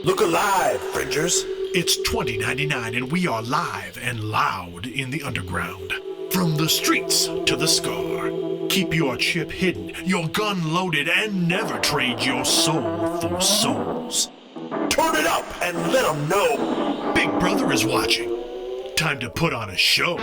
Look alive, Fringers. It's 2099 and we are live and loud in the underground. From the streets to the scar. Keep your chip hidden, your gun loaded, and never trade your soul for souls. Turn it up and let them know. Big Brother is watching. Time to put on a show.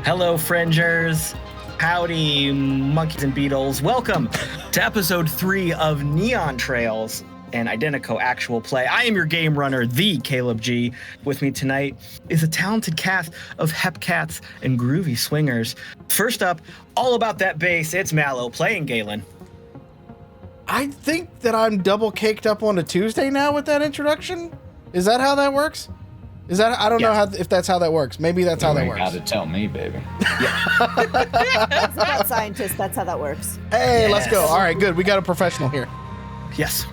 Hello, Fringers. Howdy, monkeys and beetles. Welcome to episode 3 of Neon Trails, an Identico actual play. I am your game runner, the Caleb G. With me tonight is a talented cast of hepcats and groovy swingers. First up, all about that bass, it's Mallo playing Galen. I think that I'm double caked up on a Tuesday now with that introduction. Is that how that works? I don't know if that's how that works. Maybe that's how that works. You ain't got to tell me, baby. It's about scientists. That's how that works. Hey, Let's go. All right, good. We got a professional here. Yes.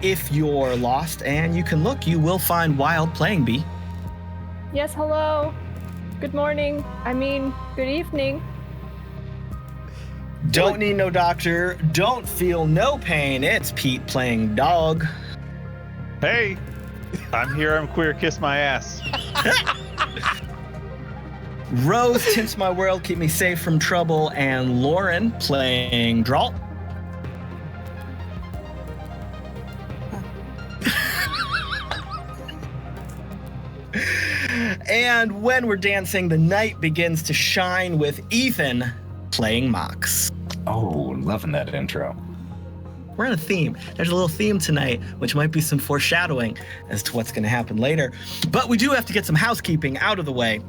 If you're lost and you can look, you will find Wild playing B. Yes, hello. Good morning. Good evening. Don't need no doctor. Don't feel no pain. It's Pete playing Dog. Hey, I'm here. I'm queer. Kiss my ass. Rose tints my world, keep me safe from trouble, and Lauren playing Drall. And when we're dancing, the night begins to shine with Ethan playing Mox. Oh, loving that intro. We're on a theme. There's a little theme tonight, which might be some foreshadowing as to what's going to happen later. But we do have to get some housekeeping out of the way.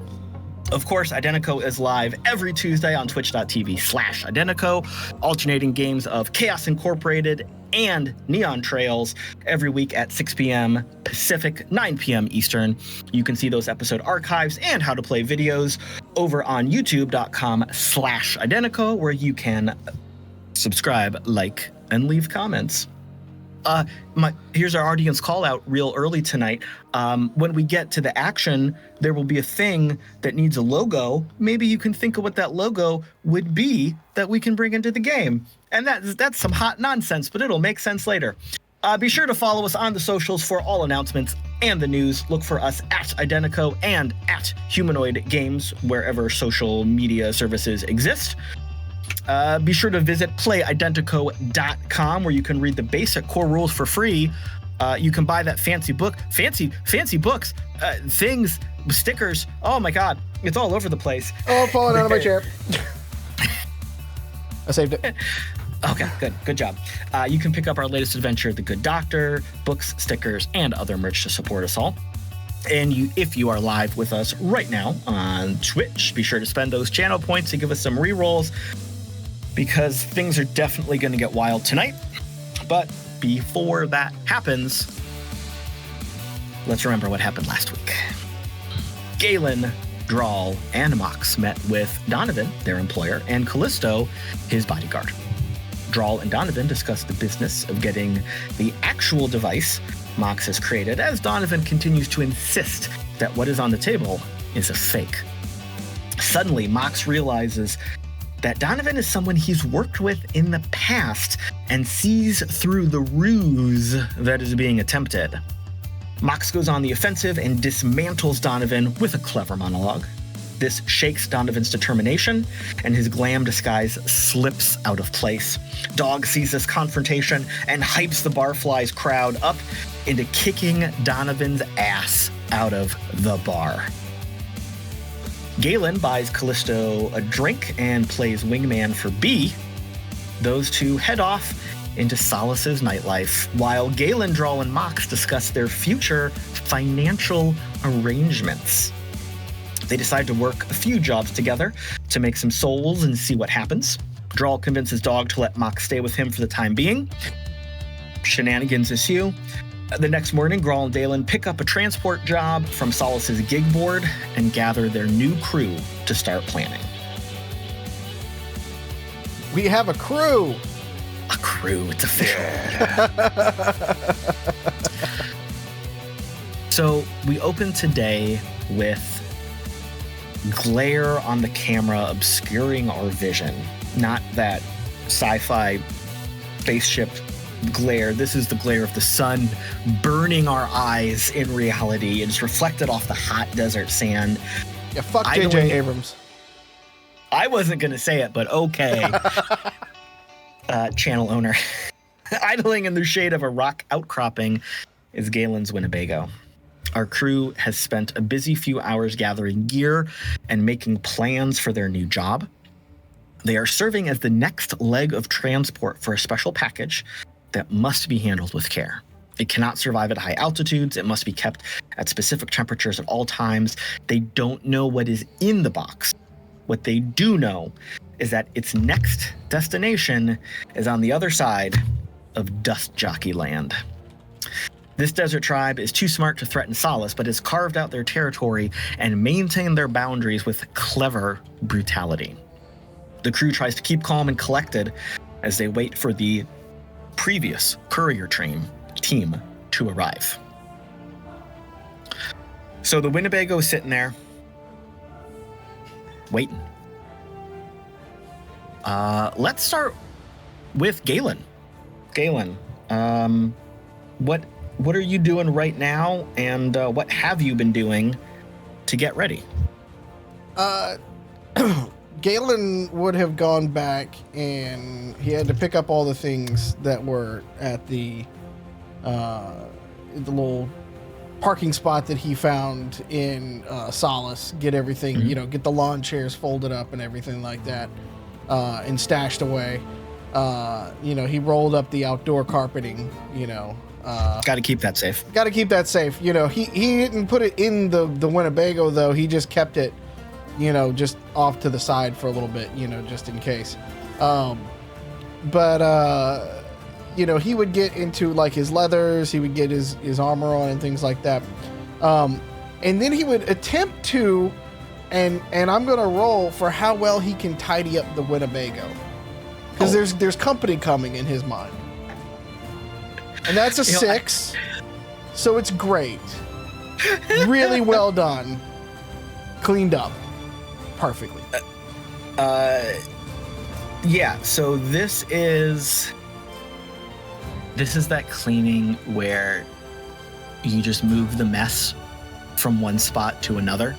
Of course, Identico is live every Tuesday on twitch.tv/Identico, alternating games of Chaos Incorporated and Neon Trails every week at 6 p.m. Pacific, 9 p.m. Eastern. You can see those episode archives and how to play videos over on youtube.com/Identico, where you can subscribe, like, and leave comments. Here's our audience call out real early tonight. When we get to the action, there will be a thing that needs a logo. Maybe you can think of what that logo would be that we can bring into the game. And that's some hot nonsense, but it'll make sense later. Be sure to follow us on the socials for all announcements and the news. Look for us at Identico and at Humanoid Games, wherever social media services exist. Be sure to visit playidentico.com, where you can read the basic core rules for free. You can buy that fancy book, fancy books, things, stickers. Oh my God, it's all over the place. Oh, I'm falling out of my chair. I saved it. Okay, good job. You can pick up our latest adventure, The Good Doctor, books, stickers, and other merch to support us all. And if you are live with us right now on Twitch, be sure to spend those channel points to give us some rerolls, because things are definitely going to get wild tonight. But before that happens, let's remember what happened last week. Galen, Drall, and Mox met with Donovan, their employer, and Callisto, his bodyguard. Drall and Donovan discussed the business of getting the actual device Mox has created, as Donovan continues to insist that what is on the table is a fake. Suddenly, Mox realizes that Donovan is someone he's worked with in the past and sees through the ruse that is being attempted. Mox goes on the offensive and dismantles Donovan with a clever monologue. This shakes Donovan's determination, and his glam disguise slips out of place. Dog sees this confrontation and hypes the Barflies crowd up into kicking Donovan's ass out of the bar. Galen buys Callisto a drink and plays wingman for B. Those two head off into Solace's nightlife, while Galen, Drall, and Mox discuss their future financial arrangements. They decide to work a few jobs together to make some souls and see what happens. Drall convinces Dog to let Mock stay with him for the time being. Shenanigans ensue. The next morning, Drall and Galen pick up a transport job from Solace's gig board and gather their new crew to start planning. We have a crew. A crew, it's official. So we open today with glare on the camera obscuring our vision. Not that sci-fi spaceship glare. This is the glare of the sun burning our eyes in reality. It's reflected off the hot desert sand. Yeah, fuck J.J. Abrams. I wasn't going to say it, but okay. Channel owner. Idling in the shade of a rock outcropping is Galen's Winnebago. Our crew has spent a busy few hours gathering gear and making plans for their new job. They are serving as the next leg of transport for a special package that must be handled with care. It cannot survive at high altitudes. It must be kept at specific temperatures at all times. They don't know what is in the box. What they do know is that its next destination is on the other side of Dust Jockey Land. This desert tribe is too smart to threaten Solace, but has carved out their territory and maintained their boundaries with clever brutality. The crew tries to keep calm and collected as they wait for the previous courier team to arrive. So the Winnebago is sitting there, waiting. Let's start with Galen. Galen, what are you doing right now, and what have you been doing to get ready? Galen would have gone back, and he had to pick up all the things that were at the little parking spot that he found in Solace. Get everything, get the lawn chairs folded up and everything like that, and stashed away. He rolled up the outdoor carpeting. Got to keep that safe. Got to keep that safe. He didn't put it in the Winnebago though. He just kept it, just off to the side for a little bit, just in case. He would get into like his leathers, he would get his armor on and things like that. And then he would attempt to, and I'm going to roll for how well he can tidy up the Winnebago. Because there's company coming in his mind. And that's a 6. So it's great. Really well done. Cleaned up. Perfectly. Yeah, so this is that cleaning where you just move the mess from one spot to another.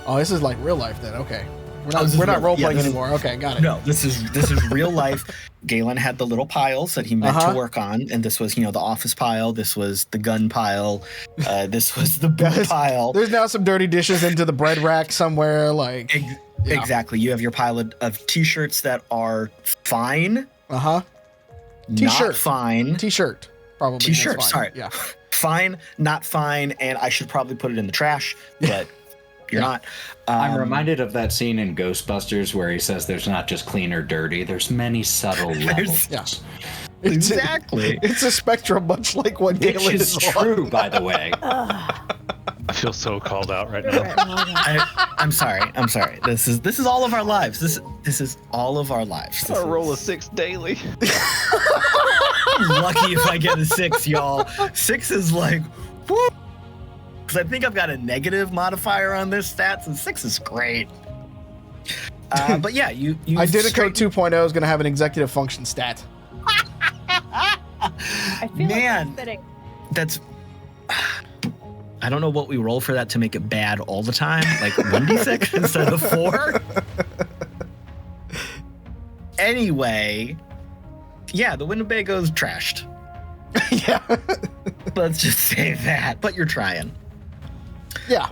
Oh, this is like real life then. Okay. We're not role playing anymore. Okay, got it. No, this is real life. Galen had the little piles that he meant to work on, and this was, the office pile. This was the gun pile. This was the boot pile. There's now some dirty dishes into the bread rack somewhere. Like exactly, you have your pile of t-shirts that are fine. T-shirt, not fine. T-shirt, probably. T-shirt. Sorry. Yeah. Fine, not fine, and I should probably put it in the trash, but. You're not. I'm reminded of that scene in Ghostbusters where he says there's not just clean or dirty, there's many subtle levels. Yeah. Exactly. It's a spectrum, much like what Galen is true, by the way. I feel so called out right now. I'm sorry. This is all of our lives. This is all of our lives. I roll a 6 daily. Lucky if I get a 6, y'all. 6 is like, whoop. Because I think I've got a negative modifier on this stats, and 6 is great. But yeah, you IDENTECO 2.0 is going to have an executive function stat. I feel like that's fitting. That's... I don't know what we roll for that to make it bad all the time, like 1d6 instead of 4. Anyway, yeah, the Winnebago's trashed. Yeah. Let's just say that. But you're trying. Yeah.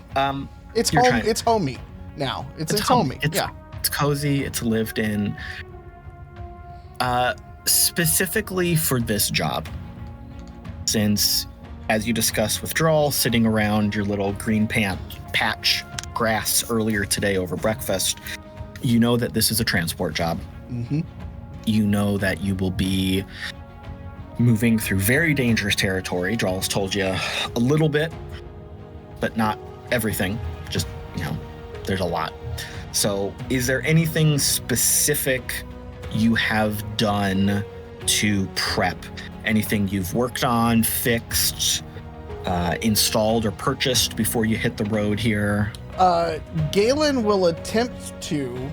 It's home. Trying. It's homey now. It's homey. It's cozy. It's lived in. Specifically for this job, since, as you discussed with Drall, sitting around your little green patch grass earlier today over breakfast, You know that this is a transport job. Mm-hmm. You know that you will be moving through very dangerous territory. Drall's told you a little bit, but not everything. Just, there's a lot. So is there anything specific you have done to prep? Anything you've worked on, fixed, installed, or purchased before you hit the road here? Galen will attempt to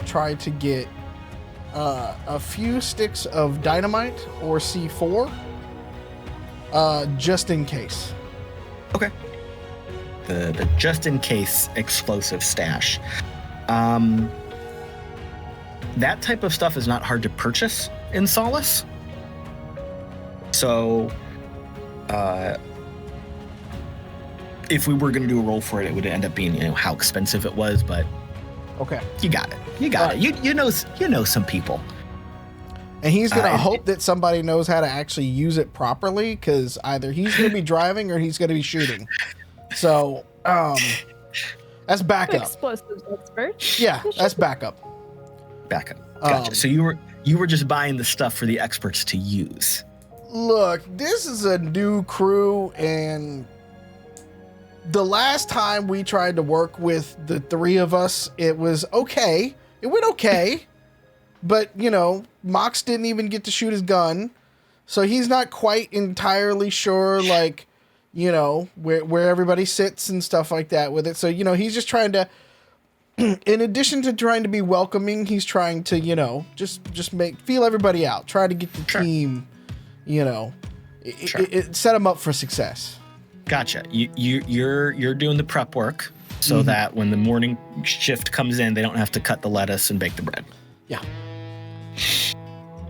try to get a few sticks of dynamite or C4, just in case. Okay. The just in case explosive stash. That type of stuff is not hard to purchase in Solace. So, if we were going to do a roll for it, it would end up being, how expensive it was, but okay, you got it. You got it. You know some people. And he's going to hope that somebody knows how to actually use it properly, because either he's going to be driving or he's going to be shooting. So, that's backup. Explosives expert. Yeah, that's backup. Backup. Gotcha. So you were just buying the stuff for the experts to use. Look, this is a new crew, and the last time we tried to work with the three of us, it was okay. It went okay. But, Mox didn't even get to shoot his gun. So he's not quite entirely sure, where everybody sits and stuff like that with it. So, he's just trying to, in addition to trying to be welcoming, he's trying to, just feel everybody out. Try to get the team, set them up for success. Gotcha. You're doing the prep work so that when the morning shift comes in, they don't have to cut the lettuce and bake the bread. Yeah.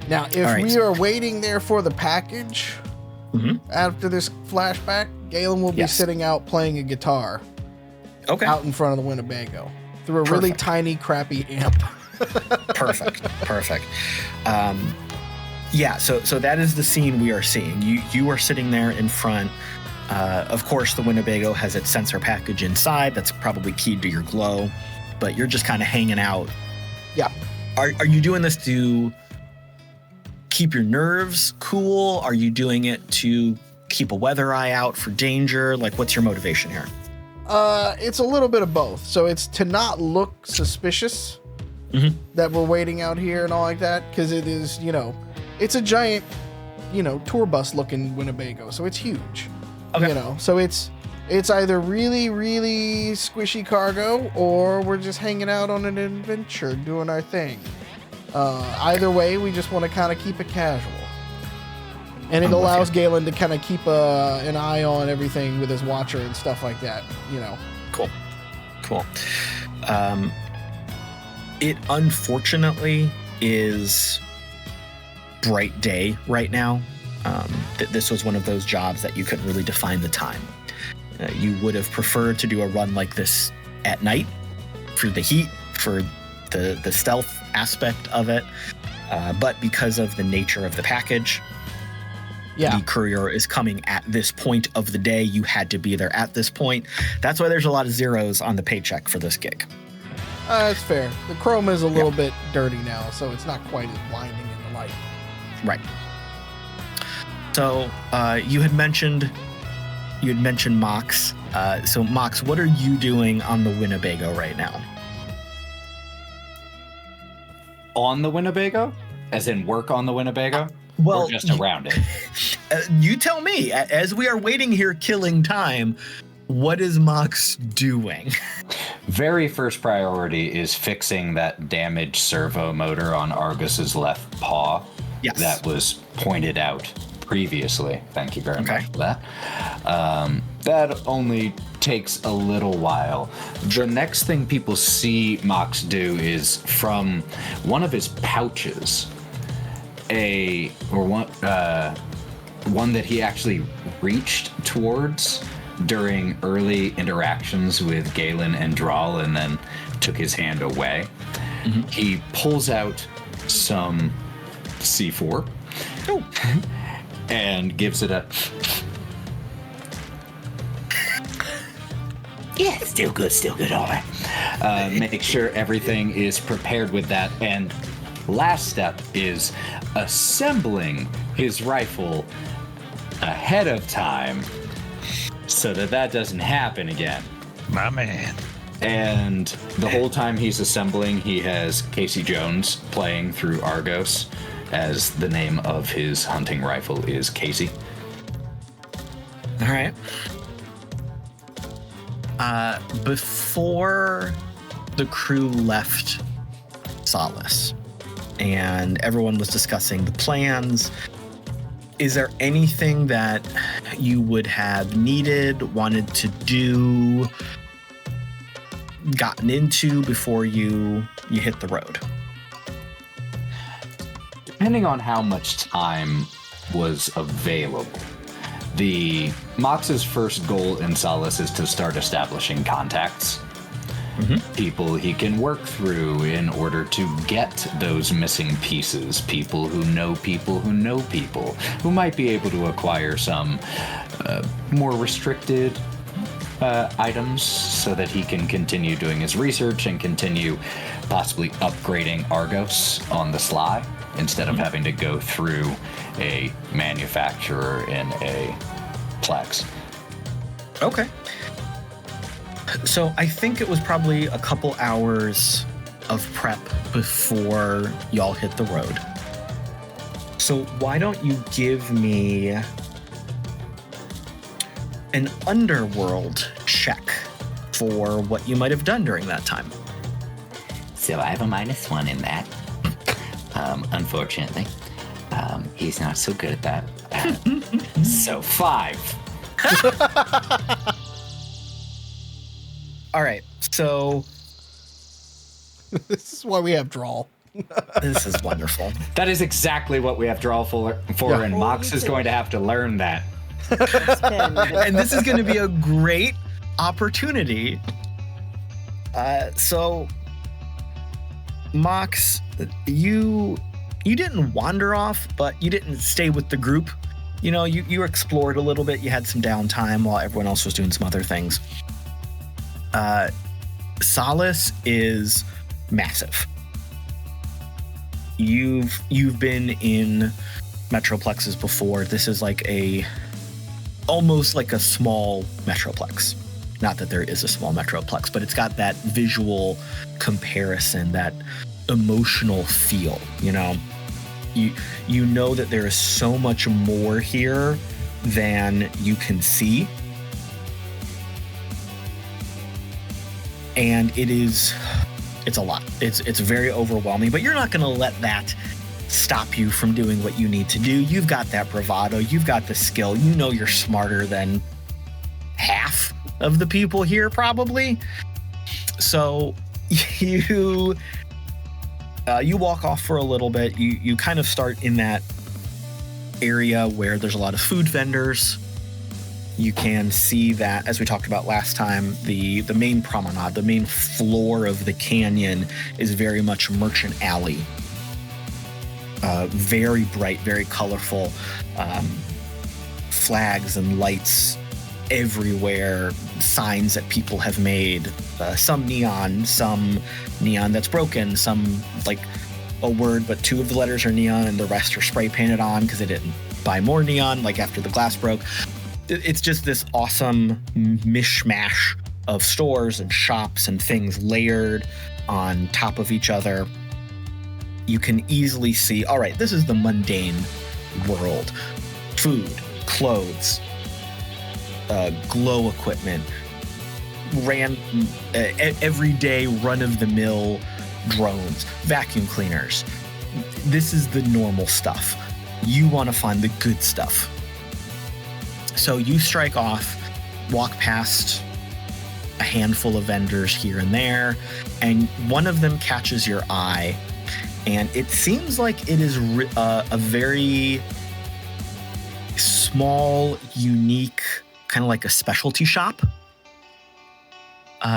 Now, if we are waiting there for the package after this flashback, Galen will be sitting out playing a guitar. Okay. Out in front of the Winnebago through a really tiny, crappy amp. Perfect. So that is the scene we are seeing. You are sitting there in front. Of course, the Winnebago has its sensor package inside. That's probably keyed to your glow, but you're just kind of hanging out. Yeah. Are you doing this to keep your nerves cool? Are you doing it to keep a weather eye out for danger? What's your motivation here? It's a little bit of both. So it's to not look suspicious that we're waiting out here and all like that, because it is, it's a giant, tour bus looking Winnebago, so it's huge. Okay. So it's either really, really squishy cargo, or we're just hanging out on an adventure doing our thing. Either way, we just want to kind of keep it casual. And it allows Galen to kind of keep an eye on everything with his watcher and stuff like that, Cool. It unfortunately is bright day right now. This was one of those jobs that you couldn't really define the time. You would have preferred to do a run like this at night for the heat, for the stealth aspect of it. But because of the nature of the package, the courier is coming at this point of the day. You had to be there at this point. That's why there's a lot of zeros on the paycheck for this gig. That's fair. The chrome is a little bit dirty now, so it's not quite as blinding in the light. Right. So you had mentioned Mox. So Mox, what are you doing on the Winnebago right now? On the Winnebago? As in work on the Winnebago? Well, or just around it? You tell me. As we are waiting here killing time, what is Mox doing? Very first priority is fixing that damaged servo motor on Argus's left paw. Yes. That was pointed out previously. Thank you very much for that. That only takes a little while. The next thing people see Mox do is from one of his pouches, one that he actually reached towards during early interactions with Galen and Drall and then took his hand away. He pulls out some C4 and gives it a Yeah, still good, all right. Make sure everything is prepared with that. And last step is assembling his rifle ahead of time so that doesn't happen again. My man. And the whole time he's assembling, he has Casey Jones playing through Argos, as the name of his hunting rifle is Casey. All right. Before the crew left Solace and everyone was discussing the plans, is there anything that you would have needed, wanted to do, gotten into before you hit the road? Depending on how much time was available, Mox's first goal in Solace is to start establishing contacts. People he can work through in order to get those missing pieces. People who know people who know people who might be able to acquire some more restricted items so that he can continue doing his research and continue possibly upgrading Argos on the sly instead of having to go through a manufacturer in a Plex. Okay. So I think it was probably a couple hours of prep before y'all hit the road. So why don't you give me an underworld check for what you might have done during that time? So I have a -1 in that. Unfortunately, he's not so good at that. So 5. All right. So This is why we have Drall. this is wonderful. That is exactly what we have Drall for and Mox is going to have to learn that. And this is going to be a great opportunity. So, Mox, you didn't wander off, but you didn't stay with the group. You know, you explored a little bit. You had some downtime while everyone else was doing some other things. Solace is massive. You've been in Metroplexes before. This is like almost like a small Metroplex. Not that there is a small Metroplex, but it's got that visual comparison, that emotional feel, you know? You know that there is so much more here than you can see. And it's a lot. It's very overwhelming, but you're not going to let that stop you from doing what you need to do. You've got that bravado. You've got the skill. You know you're smarter than half of the people here, probably. So you walk off for a little bit. You kind of start in that area where there's a lot of food vendors. You can see that, as we talked about last time, the main promenade, the main floor of the canyon is very much merchant alley. Very bright, very colorful, flags and lights everywhere, signs that people have made, some neon that's broken, some like a word, but 2 of the letters are neon and the rest are spray painted on because they didn't buy more neon, like after the glass broke. It's just this awesome mishmash of stores and shops and things layered on top of each other. You can easily see, all right, this is the mundane world. Food, clothes, glow equipment, everyday run-of-the-mill drones, vacuum cleaners. This is the normal stuff. You want to find the good stuff. So you strike off, walk past a handful of vendors here and there, and one of them catches your eye, and it seems like it is a very small, unique, kind of like a specialty shop.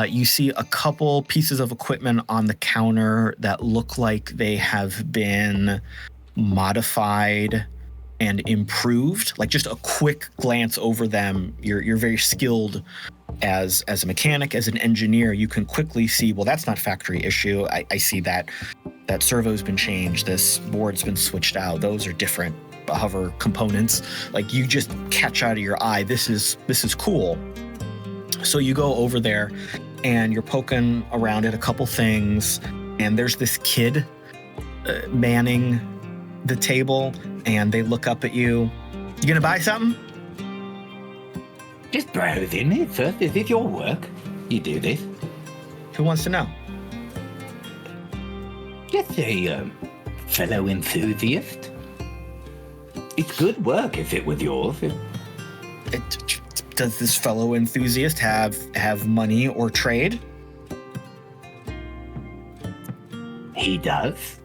You see a couple pieces of equipment on the counter that look like they have been modified and improved. Like just a quick glance over them, you're very skilled as a mechanic, as an engineer, you can quickly see, well, that's not factory issue. I see that servo's been changed. This board's been switched out. Those are different hover components. Like, you just catch out of your eye, this is cool. So you go over there and you're poking around at a couple things, and there's this kid manning the table, and they look up at you. You gonna buy something? Just browsing it first. Is this your work? You do this? Who wants to know? Just a fellow enthusiast. It's good work if it was yours. Does this fellow enthusiast have money or trade? He does.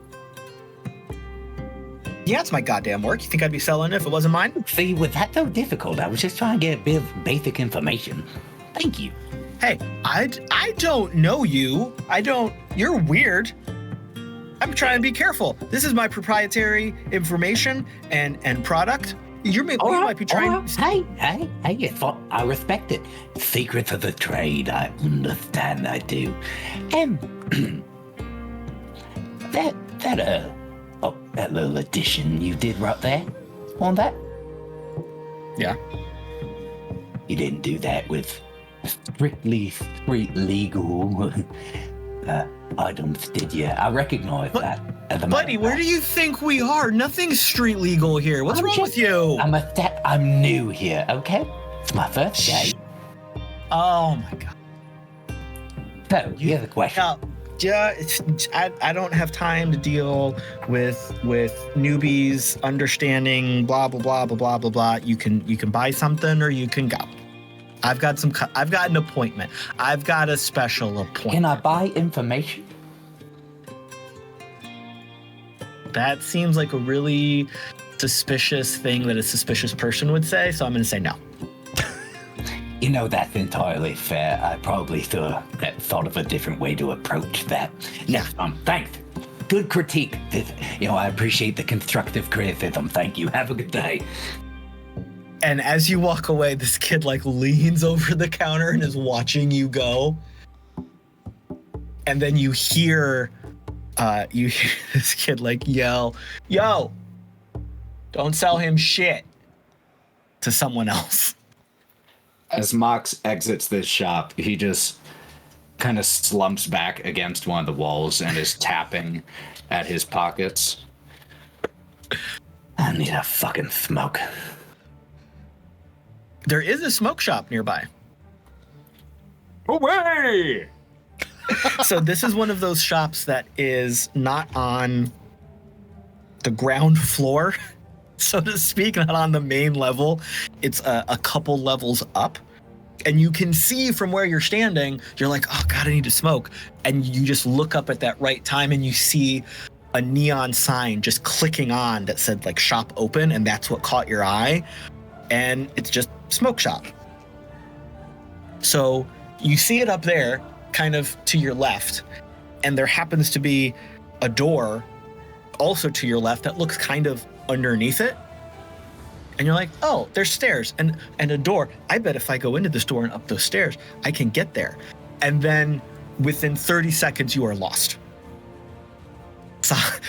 Yeah, it's my goddamn work. You think I'd be selling it if it wasn't mine? See, was that so difficult? I was just trying to get a bit of basic information. Thank you. Hey, I don't know you. You're weird. I'm trying to be careful. This is my proprietary information and product. You might be trying. Hey, it's fine. I respect it. Secrets of the trade, I understand, I do. That little addition you did right there on that? Yeah. You didn't do that with strictly street legal items, did you? I recognize that. Buddy, where do you think we are? Nothing's street legal here. What's wrong with you? I'm new here, okay? It's my first day. Oh my god. So, here's the question. I don't have time to deal with newbies understanding blah blah blah blah blah blah blah. You can buy something or you can go. I've got an appointment. I've got a special appointment. Can I buy information? That seems like a really suspicious thing that a suspicious person would say, so I'm going to say no. You know, that's entirely fair. I probably thought of a different way to approach that. Yeah. Thanks. Good critique. I appreciate the constructive criticism. Thank you. Have a good day. And as you walk away, this kid leans over the counter and is watching you go. And then you hear this kid yell, "Yo, don't sell him shit," to someone else. As Mox exits this shop, he just kind of slumps back against one of the walls and is tapping at his pockets. I need a fucking smoke. There is a smoke shop nearby. Away! So this is one of those shops that is not on the ground floor, so to speak, not on the main level. It's a couple levels up. And you can see from where you're standing, you're like, oh God, I need to smoke. And you just look up at that right time and you see a neon sign just clicking on that said shop open, and that's what caught your eye. And it's just smoke shop. So you see it up there, kind of to your left, and there happens to be a door also to your left that looks kind of underneath it. And you're like, oh, there's stairs and a door. I bet if I go into this door and up those stairs, I can get there. And then within 30 seconds, you are lost.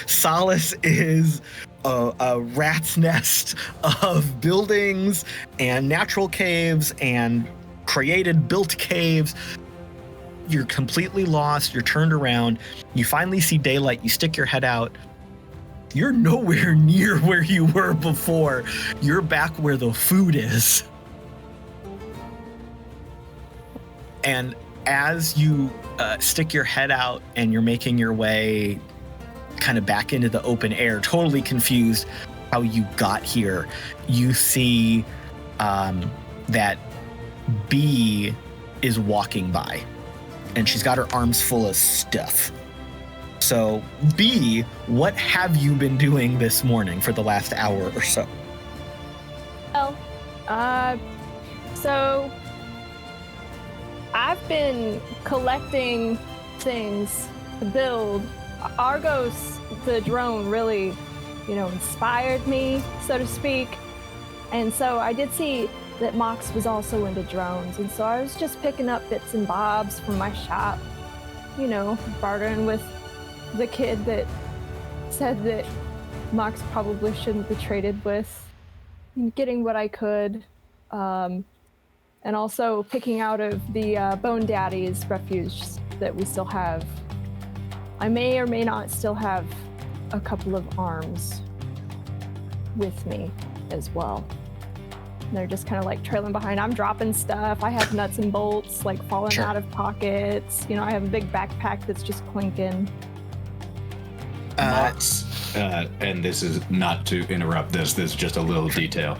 Solace is a rat's nest of buildings and natural caves and built caves. You're completely lost. You're turned around. You finally see daylight. You stick your head out. You're nowhere near where you were before. You're back where the food is. And as you stick your head out and you're making your way kind of back into the open air, totally confused how you got here, you see that B is walking by, and she's got her arms full of stuff. So, B, what have you been doing this morning for the last hour or so? Well, so I've been collecting things to build. Argos, the drone, really, inspired me, so to speak. And so I did see that Mox was also into drones, and so I was just picking up bits and bobs from my shop, you know, bartering with the kid that said that Mox probably shouldn't be traded with, getting what I could, and also picking out of the Bone Daddy's refuge that we still have. I may or may not still have a couple of arms with me as well. And they're just kind of like trailing behind. I'm dropping stuff. I have nuts and bolts like falling out of pockets. You know, I have a big backpack that's just clinking. Mox, and this is not to interrupt this is just a little detail.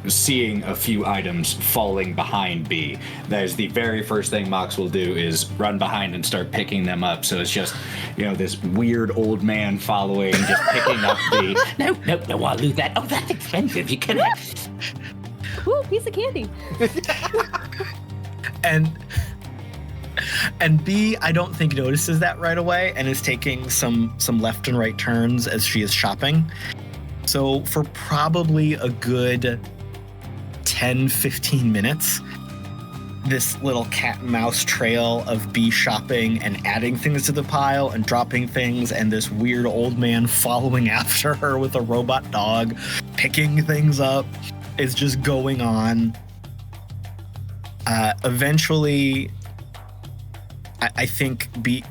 Seeing a few items falling behind B, that is the very first thing Mox will do is run behind and start picking them up. So it's just, you know, this weird old man following, just picking up the... No, I'll lose that. Oh, that's expensive. You can have... Ooh, piece of candy. And B, I don't think notices that right away and is taking some left and right turns as she is shopping. So for probably a good 10-15 minutes, this little cat and mouse trail of B shopping and adding things to the pile and dropping things, and this weird old man following after her with a robot dog, picking things up, is just going on. Eventually, I think B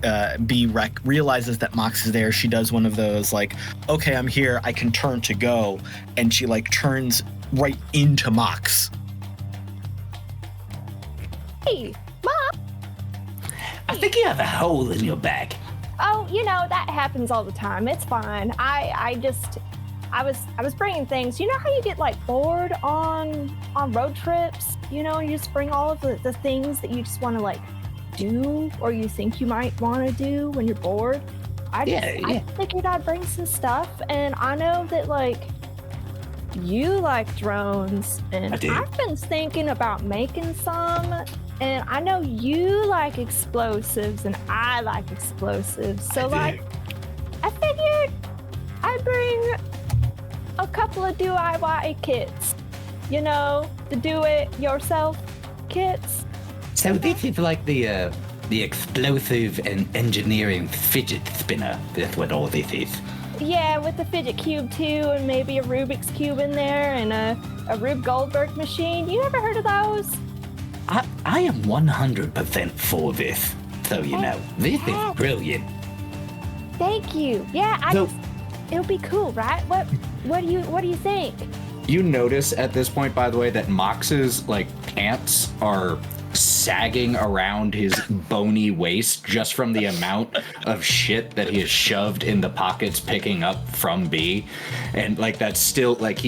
realizes that Mox is there. She does one of those like, okay, I'm here, I can turn to go, and she like turns right into Mox. Hey, Mom. I think you have a hole in your back. Oh, you know, that happens all the time. It's fine. I was bringing things. You know how you get like bored on road trips? You know, you just bring all of the things that you just want to like do, or you think you might want to do when you're bored. I figured I'd bring some stuff, and I know that like you like drones, and I've been thinking about making some, and I know you like explosives, and I like explosives. So I figured I'd bring a couple of DIY kits, you know, the do-it-yourself kits. So this is like the explosive and engineering fidget spinner. That's what all this is. Yeah, with the fidget cube too, and maybe a Rubik's Cube in there, and a Rube Goldberg machine. You ever heard of those? I am 100% for this. So you know, this is brilliant. Thank you. Yeah, it'll be cool, right? What do you think? You notice at this point, by the way, that Mox's like pants are sagging around his bony waist just from the amount of shit that he has shoved in the pockets picking up from B. And like that's still like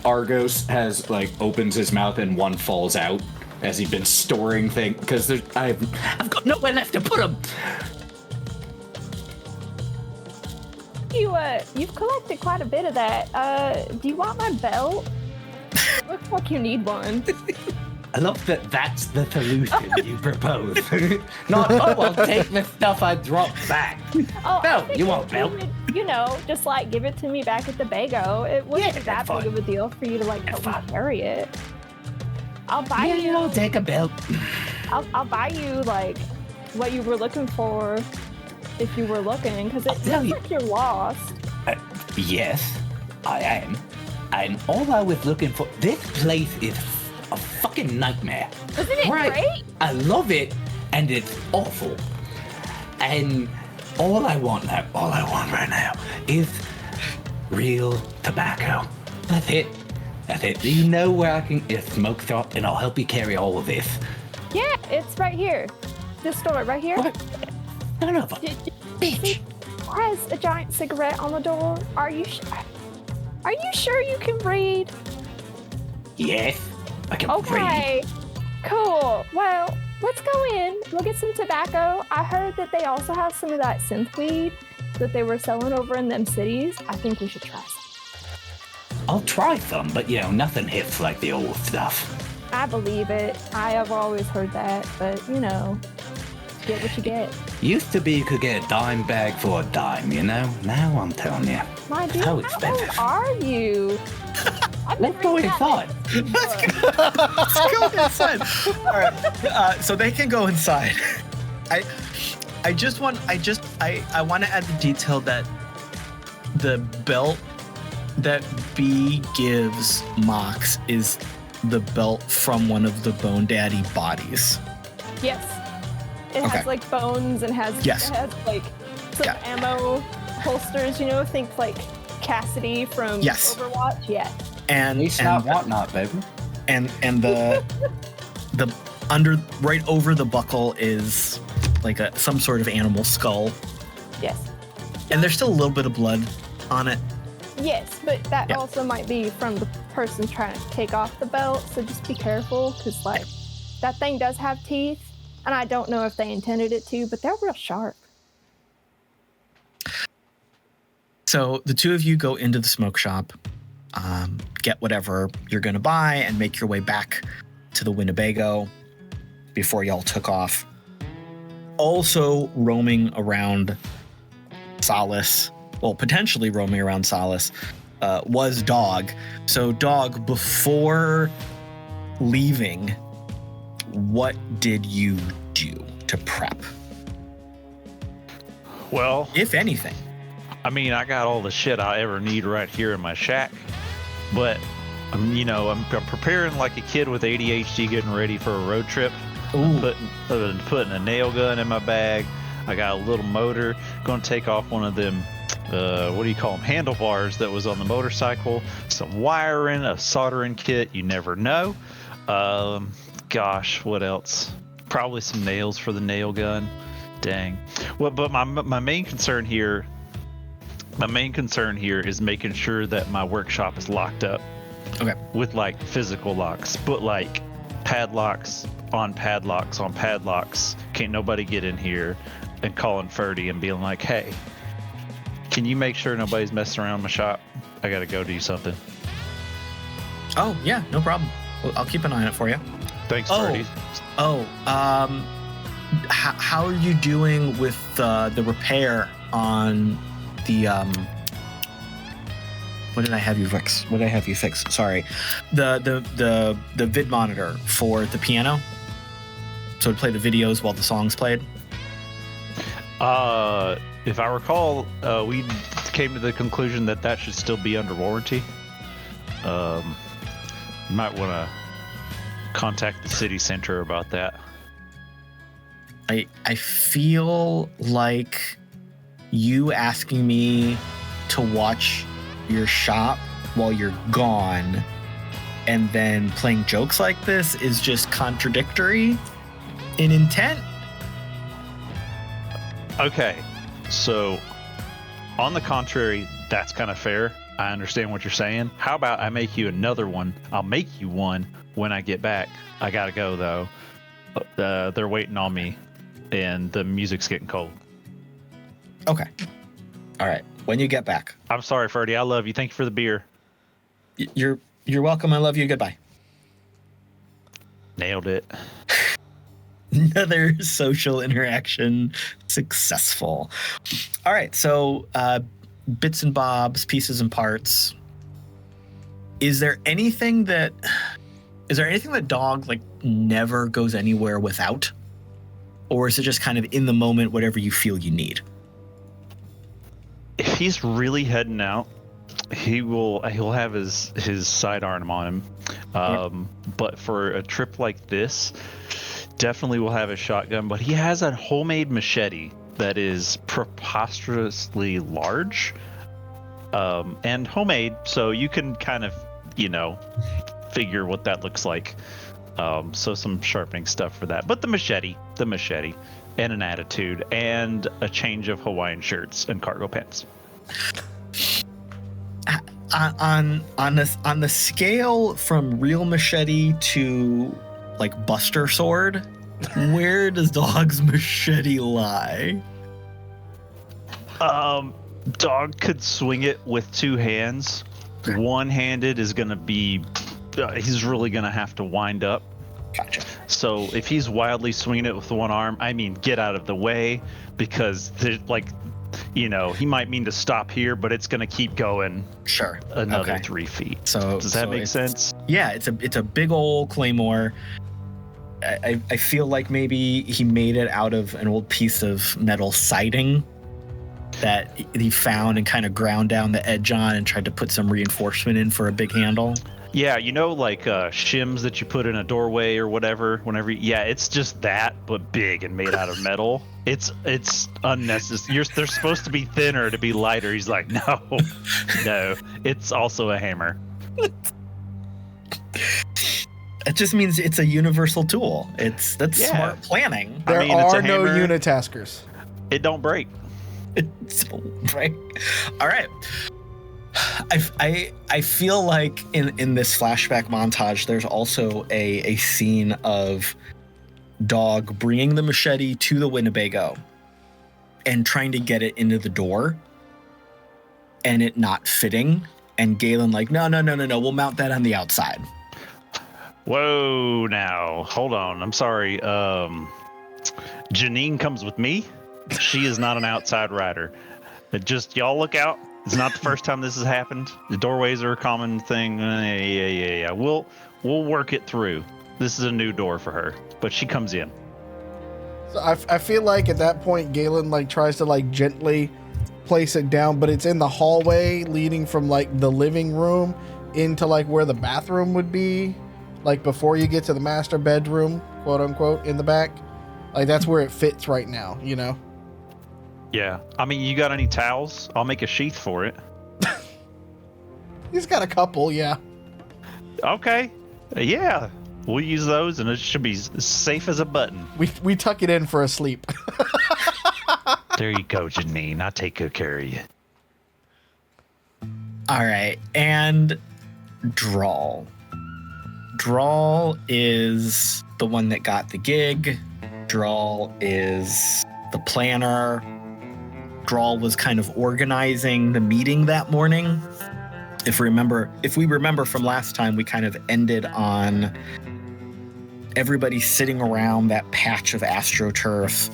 Argos has like opens his mouth and one falls out as he's been storing things because I've got nowhere left to put them. You've collected quite a bit of that. Do you want my belt? Looks like you need one. I love that that's the solution you propose. Not, I'll take the stuff I dropped back. Oh, no, you won't, Bill. You know, just like give it to me back at the bego. It wouldn't be that big of a deal for you to like help me carry it. I'll buy you. I'll take a belt. I'll buy you like what you were looking for if you were looking, because it looks like you're lost. Yes, I am. And all I was looking for, this place is a fucking nightmare. Isn't it great? I love it, and it's awful. And all I want right now is real tobacco. That's it. Do you know where I can get a smoke shop, and I'll help you carry all of this? Yeah, it's right here. This store right here. What? Son of a bitch. It has a giant cigarette on the door. Are you sure you can read? Yes, I can read. Okay, cool. Well, let's go in. We'll get some tobacco. I heard that they also have some of that synth weed that they were selling over in them cities. I think we should try some. I'll try some, but you know, nothing hits like the old stuff. I believe it. I have always heard that, but you know. Get what you get. Used to be you could get a dime bag for a dime, you know? Now I'm telling you. My dude, So how expensive. old are you? Let's go inside. Let's go inside. All right. So they can go inside. I want to add the detail that the belt that B gives Mox is the belt from one of the Bone Daddy bodies. Yes. It Okay. has like bones and has Yes. it has like some Yeah. ammo holsters, you know, think like Cassidy from Yes. Overwatch. Yeah. And It's and not whatnot, baby. and the under right over the buckle is like some sort of animal skull, Yes. and there's still a little bit of blood on it. Yes, but that Yeah. also might be from the person trying to take off the belt, so just be careful, because like that thing does have teeth, and I don't know if they intended it to, but they're real sharp. So the two of you go into the smoke shop, get whatever you're going to buy, and make your way back to the Winnebago before y'all took off. Also roaming around Solace, well, potentially roaming around Solace, was Dog. So Dog, before leaving, what did you do to prep, Well, if anything? I mean, I got all the shit I ever need right here in my shack, but I'm preparing like a kid with ADHD getting ready for a road trip. Ooh. Putting a nail gun in my bag. I got a little motor. Going to take off one of them. What do you call them? Handlebars that was on the motorcycle. Some wiring, a soldering kit. You never know. Gosh, what else? Probably some nails for the nail gun. Dang. Well, but my main concern here. My main concern here is making sure that my workshop is locked up. Okay. With like physical locks, but like padlocks on padlocks on padlocks. Can't nobody get in here and calling Ferdy and being like, hey, can you make sure nobody's messing around my shop? I gotta go do something. Oh, yeah, no problem. Well, I'll keep an eye on it for you. Thanks, Oh. Ferdy. How are you doing with the repair on the what did I have you fix? Sorry, the vid monitor for the piano, so it played the videos while the songs played. If I recall, we came to the conclusion that that should still be under warranty. You might want to contact the city center about that. I feel like you asking me to watch your shop while you're gone and then playing jokes like this is just contradictory in intent. Okay, so on the contrary, that's kind of fair. I understand what you're saying. How about I make you another one? I'll make you one when I get back. I gotta go though. They're waiting on me, and the music's getting cold. Okay. All right. When you get back. I'm sorry, Ferdy. I love you. Thank you for the beer. You're welcome. I love you. Goodbye. Nailed it. Another social interaction successful. All right. So bits and bobs, pieces and parts. Is there anything that Dog like never goes anywhere without? Or is it just kind of in the moment, whatever you feel you need? If he's really heading out, he'll have his sidearm on him. But for a trip like this, definitely will have a shotgun. But he has a homemade machete that is preposterously large and homemade, so you can kind of figure what that looks like. So some sharpening stuff for that. But the machete, and an attitude, and a change of Hawaiian shirts and cargo pants. On the scale from real machete to like Buster sword, where does Dog's machete lie? Dog could swing it with two hands. One-handed is gonna be he's really gonna have to wind up. Gotcha. So if he's wildly swinging it with one arm, I mean, get out of the way, because he might mean to stop here, but it's going to keep going. Sure. Another Okay. 3 feet. So Does that make sense? Yeah, it's a big old claymore. I feel like maybe he made it out of an old piece of metal siding that he found and kind of ground down the edge on and tried to put some reinforcement in for a big handle. Yeah, like shims that you put in a doorway or whatever. It's just that, but big and made out of metal. It's unnecessary. They're supposed to be thinner to be lighter. He's like, no, it's also a hammer. It just means it's a universal tool. That's smart planning. There it's are a no hammer. unitaskers. It don't break. Right. All right. I feel like in this flashback montage, there's also a scene of Dog bringing the machete to the Winnebago and trying to get it into the door and it not fitting. And Galen like, no, we'll mount that on the outside. Whoa, now, hold on. I'm sorry. Janine comes with me. She is not an outside rider. Y'all look out. It's not the first time this has happened. The doorways are a common thing. Yeah. We'll work it through. This is a new door for her, but she comes in. So I feel like at that point, Galen like tries to like gently place it down, but it's in the hallway leading from like the living room into like where the bathroom would be, like before you get to the master bedroom, quote unquote, in the back. Like that's where it fits right now, you know? Yeah. I mean, you got any towels? I'll make a sheath for it. He's got a couple, yeah. Okay. Yeah. We'll use those and it should be as safe as a button. We tuck it in for a sleep. There you go, Janine. I'll take good care of you. All right. And Drall. Drall is the one that got the gig. Drall is the planner. Drall was kind of organizing the meeting that morning. If we remember from last time, we kind of ended on everybody sitting around that patch of AstroTurf.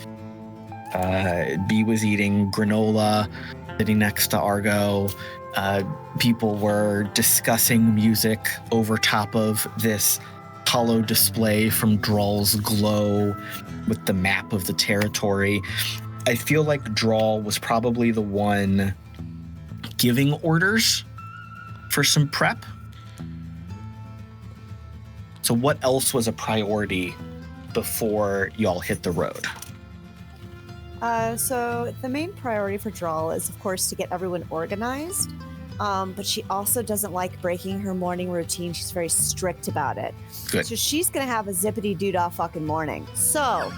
B was eating granola, sitting next to Argo. People were discussing music over top of this hollow display from Drall's glow with the map of the territory. I feel like Drall was probably the one giving orders for some prep. So what else was a priority before y'all hit the road? So the main priority for Drall is, of course, to get everyone organized. But she also doesn't like breaking her morning routine. She's very strict about it. Good. So she's going to have a zippity-doo-dah fucking morning. So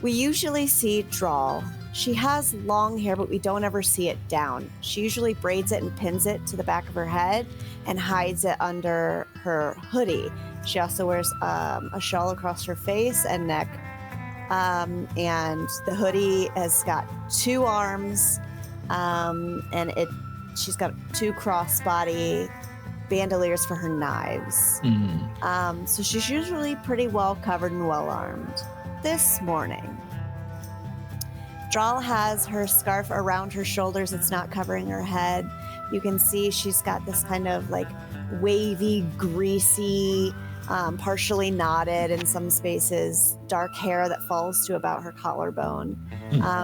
we usually see Drall. She has long hair, but we don't ever see it down. She usually braids it and pins it to the back of her head and hides it under her hoodie. She also wears a shawl across her face and neck. And the hoodie has got 2 arms, and she's got 2 crossbody bandoliers for her knives. So she's usually pretty well covered and well armed. This morning, Drall has her scarf around her shoulders. It's not covering her head. You can see she's got this kind of like wavy, greasy, partially knotted in some spaces, dark hair that falls to about her collarbone.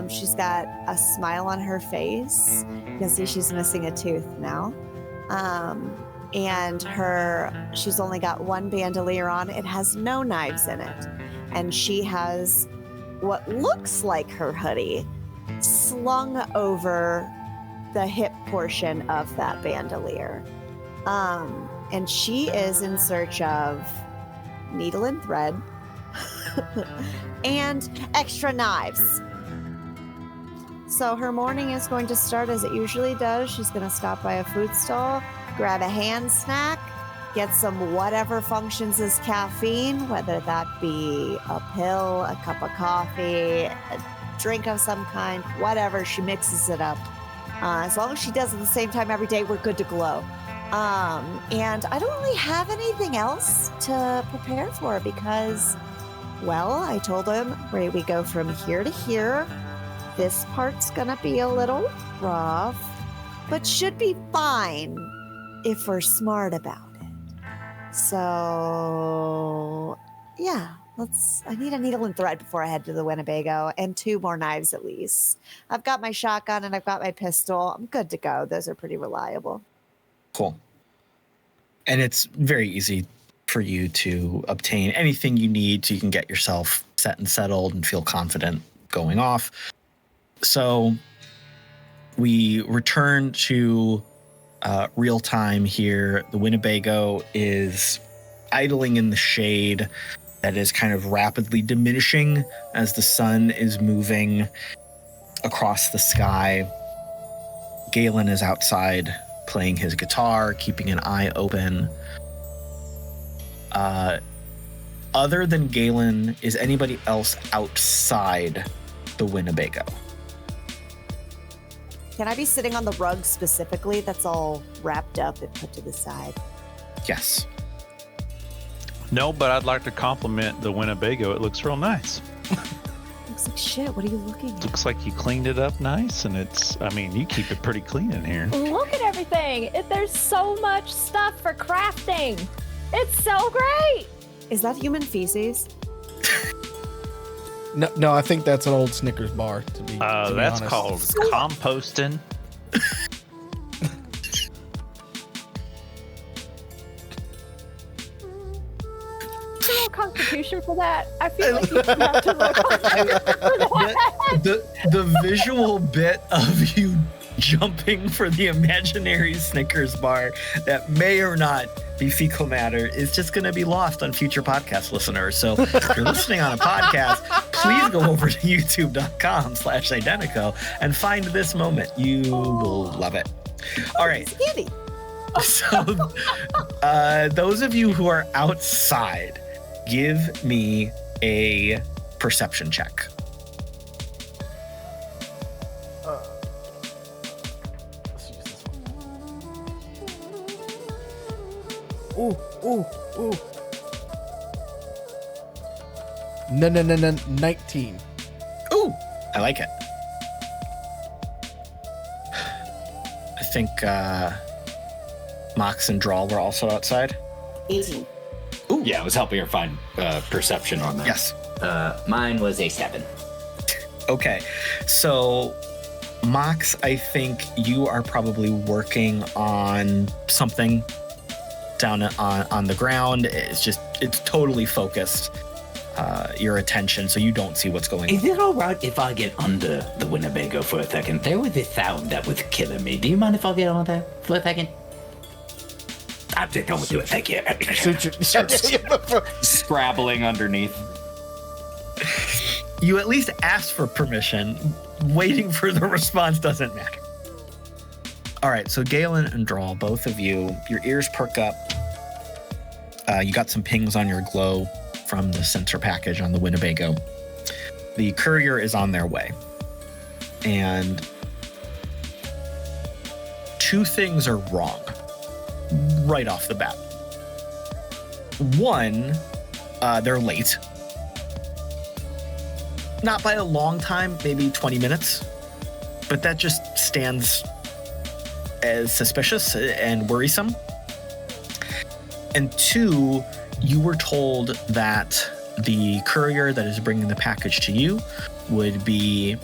She's got a smile on her face. You can see she's missing a tooth now. And she's only got 1 bandolier on. It has no knives in it. And she has what looks like her hoodie slung over the hip portion of that bandolier. And she is in search of needle and thread and extra knives. So her morning is going to start as it usually does. She's going to stop by a food stall, grab a hand snack, get some whatever functions as caffeine, whether that be a pill, a cup of coffee, a drink of some kind, whatever. She mixes it up. As long as she does it at the same time every day, we're good to glow. And I don't really have anything else to prepare for because, well, I told him we go from here to here. This part's gonna be a little rough, but should be fine if we're smart about it. So, yeah, I need a needle and thread before I head to the Winnebago, and 2 more knives at least. I've got my shotgun and I've got my pistol. I'm good to go. Those are pretty reliable. Cool. And it's very easy for you to obtain anything you need so you can get yourself set and settled and feel confident going off. So we return to real time here. The Winnebago is idling in the shade that is kind of rapidly diminishing as the sun is moving across the sky. Galen is outside playing his guitar, keeping an eye open. Other than Galen, is anybody else outside the Winnebago? Can I be sitting on the rug specifically that's all wrapped up and put to the side? Yes. No, but I'd like to compliment the Winnebago. It looks real nice. Looks like shit. What are you looking at? Looks like you cleaned it up nice, and you keep it pretty clean in here. Look at everything. There's so much stuff for crafting. It's so great. Is that human feces? No, I think that's an old Snickers bar. To be That's honest. called composting. Is there no constitution for that? I feel like you should have to roll constitution for that. The visual bit of you jumping for the imaginary Snickers bar that may or not be fecal matter is just going to be lost on future podcast listeners. So if you're listening on a podcast, please go over to youtube.com/IDENTECO and find this moment. You will love it. All right. Candy. So those of you who are outside, give me a perception check. Let's use this one. Ooh. No, 19. Ooh, I like it. I think Mox and Drall were also outside. 18. Ooh, Yeah, I was helping her find perception on that. yes. Mine was a 7. Okay, so Mox, I think you are probably working on something down on the ground. It's totally focused, your attention, so you don't see what's going Is on. it all right if I get under the Winnebago for a second? There was a sound that was killing me. Do you mind if I get on there for a second? I'm just going to do it. Thank you. Scrabbling underneath. You at least asked for permission. Waiting for the response doesn't matter. All right, so Galen and Drall, both of you, your ears perk up. You got some pings on your glow from the sensor package on the Winnebago. The courier is on their way. And 2 things are wrong right off the bat. One, they're late. Not by a long time, maybe 20 minutes. But that just stands as suspicious and worrisome. And 2, you were told that the courier that is bringing the package to you would be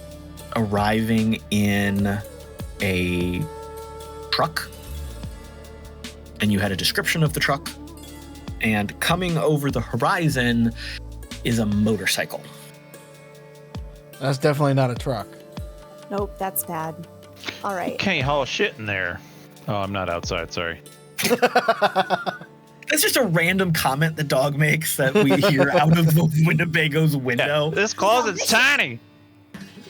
arriving in a truck. And you had a description of the truck. And coming over the horizon is a motorcycle. That's definitely not a truck. Nope, that's bad. All right. Can't haul shit in there. Oh, I'm not outside. Sorry. That's just a random comment the dog makes that we hear out of the Winnebago's window. This closet's tiny.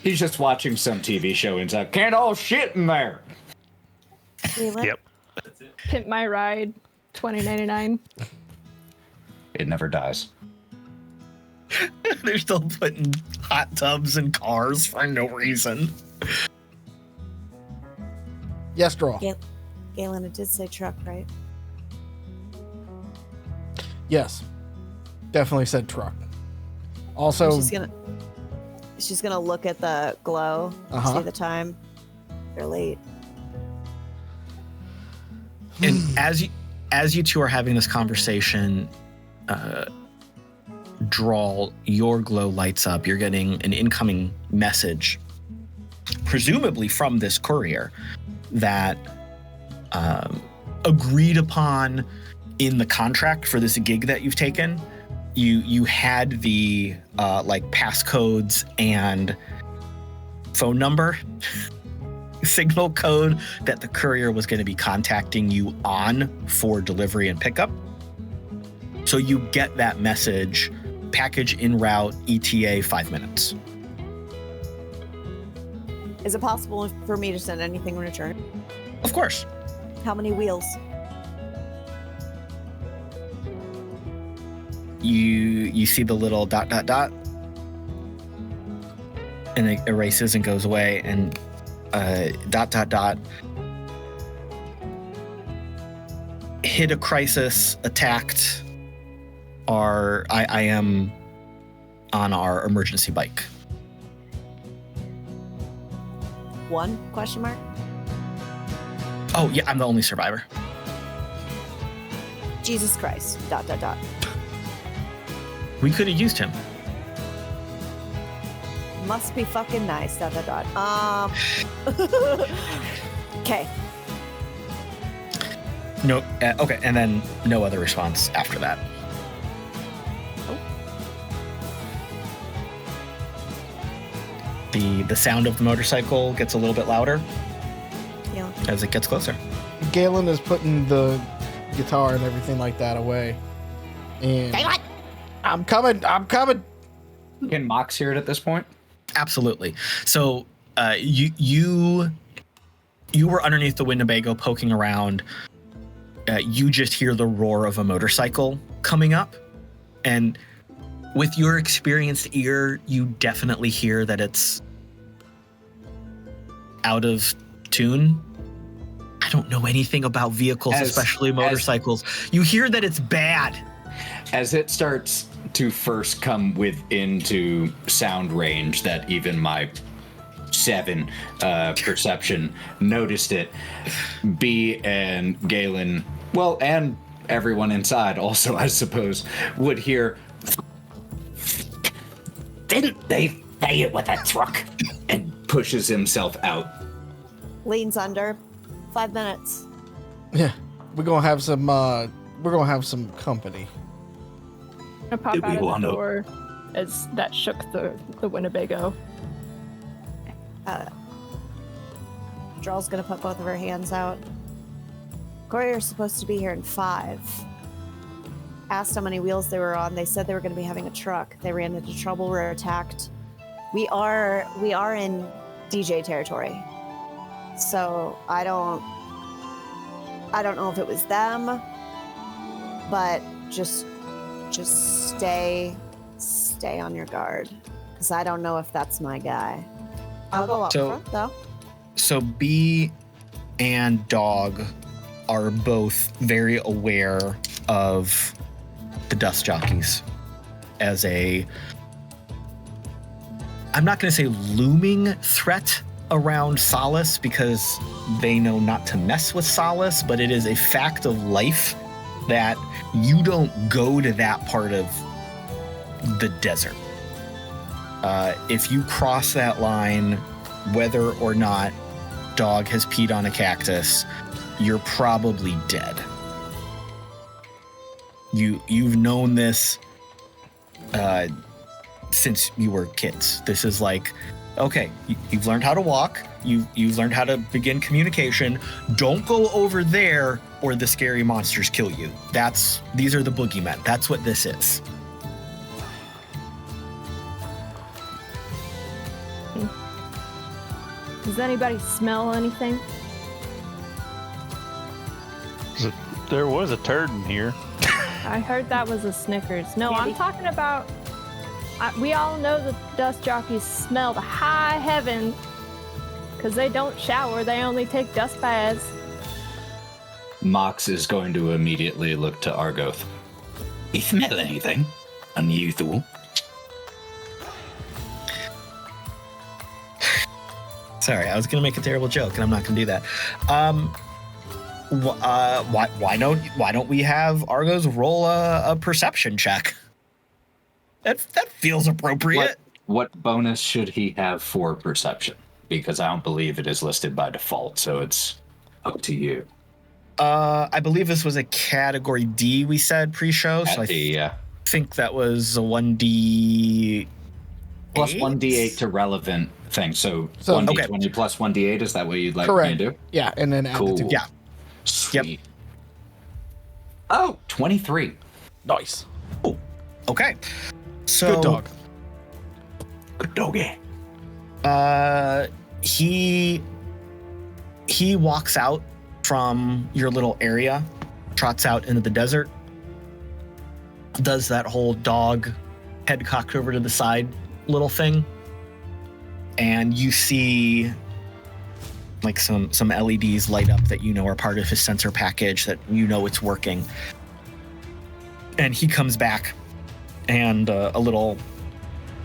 He's just watching some TV show and he's like, can't all shit in there. Galen? Yep. Pimp My Ride, $20.99. It never dies. They're still putting hot tubs in cars for no reason. Yes, Draw. Galen, it did say truck, right? Yes. Definitely said truck. Also, She's gonna look at the glow, see the time. They're late. And as you two are having this conversation, Drall, your glow lights up. You're getting an incoming message, presumably from this courier, that agreed upon in the contract for this gig that you've taken. You had the like passcodes and phone number signal code that the courier was going to be contacting you on for delivery and pickup. So you get that message, package en route, ETA 5 minutes. Is it possible for me to send anything in return? Of course. How many wheels? You see the little ... and it erases and goes away, and ... hit a crisis, attacked I am on our emergency bike. 1 question mark? Oh yeah, I'm the only survivor. Jesus Christ, ... We could have used him. Must be fucking nice, ... Okay. No, okay, and then no other response after that. The sound of the motorcycle gets a little bit louder as it gets closer. Galen is putting the guitar and everything like that away. And I'm coming. Can Mox hear it at this point? Absolutely. So you were underneath the Winnebago poking around. You just hear the roar of a motorcycle coming up, and with your experienced ear, you definitely hear that it's out of tune. I don't know anything about vehicles, especially motorcycles. You hear that it's bad. As it starts to first come into sound range that even my 7 perception noticed it, B and Galen, well, and everyone inside also, I suppose, would hear, Didn't they say it with a truck? and pushes himself out. Leans under. 5 minutes. Yeah, we're gonna have some company. I pop out of the door as that shook the Winnebago. Drall's gonna put both of her hands out. Courier's supposed to be here in 5. Asked how many wheels they were on. They said they were going to be having a truck. They ran into trouble. Were attacked. We are in DJ territory. So I don't know if it was them, but just stay on your guard, because I don't know if that's my guy. I'll go up front though. So B and Dog are both very aware of the dust jockeys as I'm not going to say looming threat around Solace, because they know not to mess with Solace, but it is a fact of life that you don't go to that part of the desert. If you cross that line, whether or not Dog has peed on a cactus, you're probably dead. You've known this since you were kids. This is like, okay, you've learned how to walk. You've learned how to begin communication. Don't go over there, or the scary monsters kill you. These are the boogeymen. That's what this is. Does anybody smell anything? There was a turd in here. I heard that was a Snickers. No, Candy. I'm talking about... we all know the dust jockeys smell the high heaven because they don't shower. They only take dust baths. Mox is going to immediately look to Argoth. You smell anything unusual? Sorry, I was gonna make a terrible joke, and I'm not gonna do that. Why don't we have Argos roll a perception check? That feels appropriate. What bonus should he have for perception? Because I don't believe it is listed by default, so it's up to you. I believe this was a category D. We said pre-show, so yeah. think that was a 1D. Plus 1d8 to relevant things. So 1d20 plus 1d8, is that what you'd like me to do? Yeah, and then add the two. Yeah. Sweet. Yep. Oh, 23. Nice. Oh, okay. So Good dog. Good doggy. He walks out from your little area, trots out into the desert, does that whole dog head cocked over to the side little thing, and you see like some LEDs light up that you know are part of his sensor package, that you know it's working. And he comes back, and a little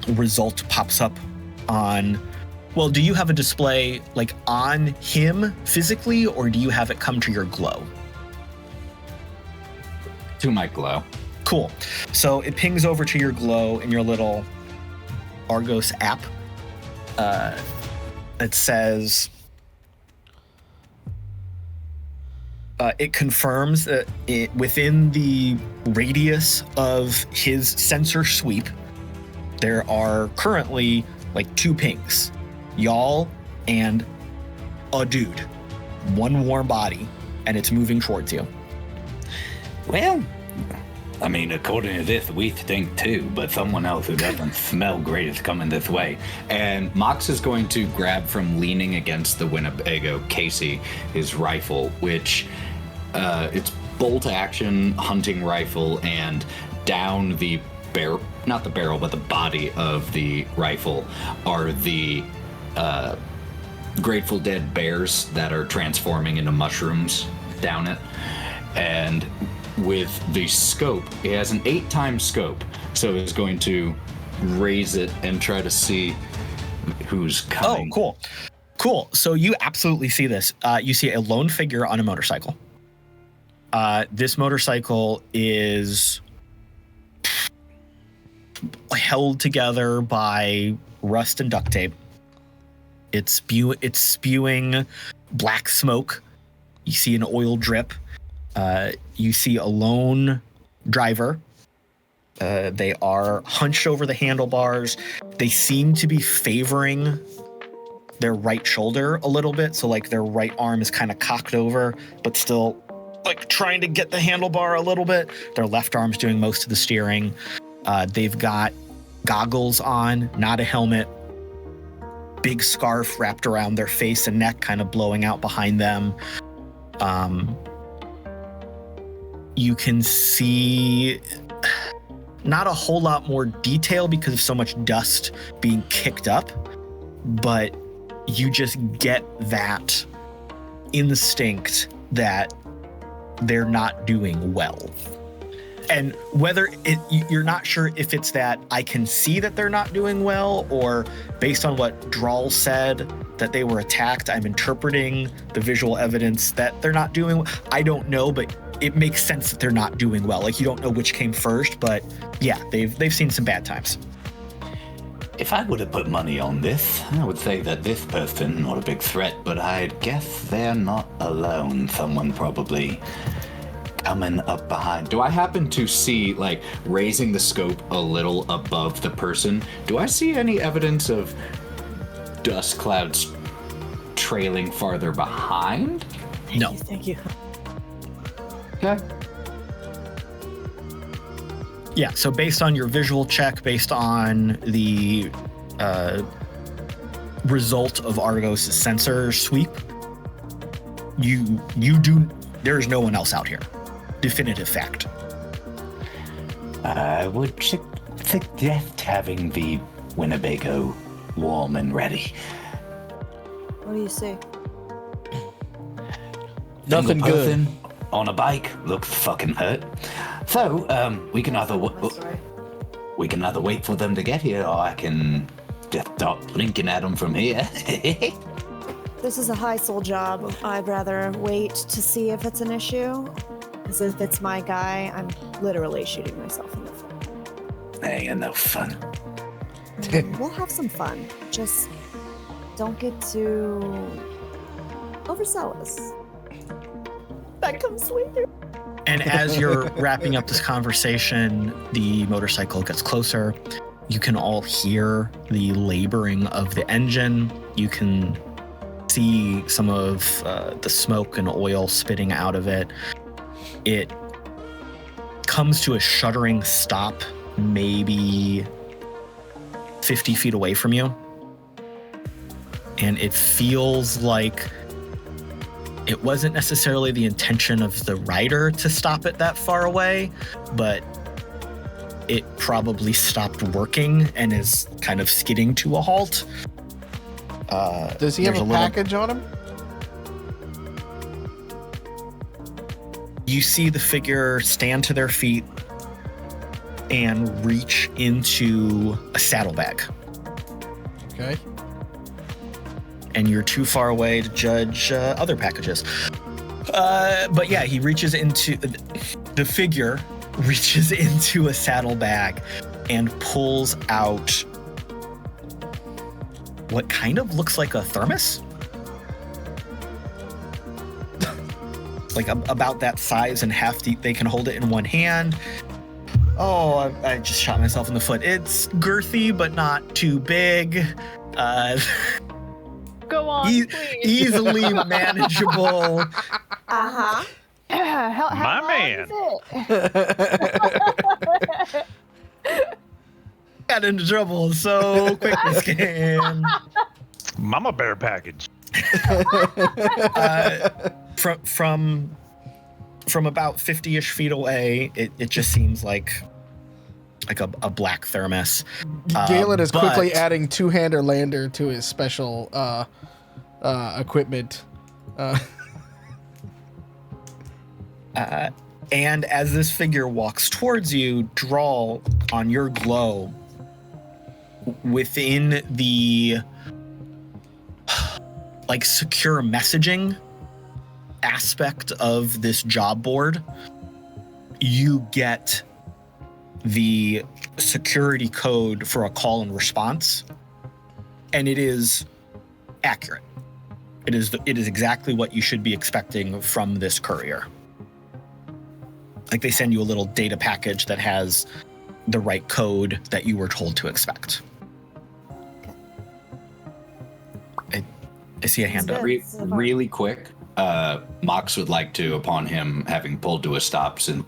result pops up on. Well, do you have a display like on him physically, or do you have it come to your glow? To my glow. Cool. So it pings over to your glow in your little Argos app. It says it confirms that within the radius of his sensor sweep, there are currently like 2 pings. Y'all and a dude. One warm body, and it's moving towards you. Well, I mean, according to this, we stink too, but someone else who doesn't smell great is coming this way. And Mox is going to grab from leaning against the Winnebago Casey his rifle, which it's bolt action hunting rifle, and down the barrel, not the barrel, but the body of the rifle are the Grateful Dead bears that are transforming into mushrooms down it. And with the scope, it has an 8-time scope, so it's going to raise it and try to see who's coming. Oh, cool. So you absolutely see this. You see a lone figure on a motorcycle. This motorcycle is held together by rust and duct tape. It's spewing black smoke. You see an oil drip. You see a lone driver. They are hunched over the handlebars. They seem to be favoring their right shoulder a little bit. So like their right arm is kind of cocked over, but still like trying to get the handlebar a little bit. Their left arm's doing most of the steering. They've got goggles on, not a helmet. Big scarf wrapped around their face and neck, kind of blowing out behind them. You can see not a whole lot more detail because of so much dust being kicked up, but you just get that instinct that they're not doing well. And whether you're not sure if it's that I can see that they're not doing well, or based on what Drall said that they were attacked, I'm interpreting the visual evidence that they're not doing. I don't know, but it makes sense that they're not doing well. Like you don't know which came first, but yeah, they've seen some bad times. If I were to put money on this, I would say that this person, not a big threat, but I'd guess they're not alone. Someone probably coming up behind. Do I happen to see, like, raising the scope a little above the person, do I see any evidence of dust clouds trailing farther behind? No. Thank you. Okay. Yeah, so based on your visual check, based on the result of Argos' sensor sweep, there's no one else out here. Definitive fact. I would suggest having the Winnebago warm and ready. What do you say? Nothing Single good. person, on a bike look fucking hurt. So we can either wait for them to get here, or I can just start blinking at them from here. This is a high soul job. I'd rather wait to see if it's an issue. Because if it's my guy, I'm literally shooting myself in the foot. Ain't no fun. We'll have some fun. Just don't get too overzealous. That comes later. And as you're wrapping up this conversation, the motorcycle gets closer. You can all hear the laboring of the engine. You can see some of the smoke and oil spitting out of it. It comes to a shuddering stop, maybe 50 feet away from you. And it feels like it wasn't necessarily the intention of the rider to stop it that far away, but it probably stopped working and is kind of skidding to a halt. Does he have a package on him? You see the figure stand to their feet and reach into a saddlebag. Okay. And you're too far away to judge other packages. But yeah, he reaches into the figure reaches into a saddlebag and pulls out what kind of looks like a thermos. Like about that size and half they can hold it in one hand. Oh, I just shot myself in the foot. It's girthy, but not too big. Go on, please. Easily manageable. Uh-huh. How My long man. is it? Got into trouble so quick this game. Mama bear package. From about 50-ish feet away, it just seems like a black thermos. Galen is quickly but- adding two-hander lander to his special equipment. And as this figure walks towards you, Drall, on your glow, within the like secure messaging aspect of this job board, you get the security code for a call and response, and it is accurate. It is exactly what you should be expecting from this courier. Like, they send you a little data package that has the right code that you were told to expect. I see a hand up. Really quick, Mox would like to, upon him having pulled to a stop, and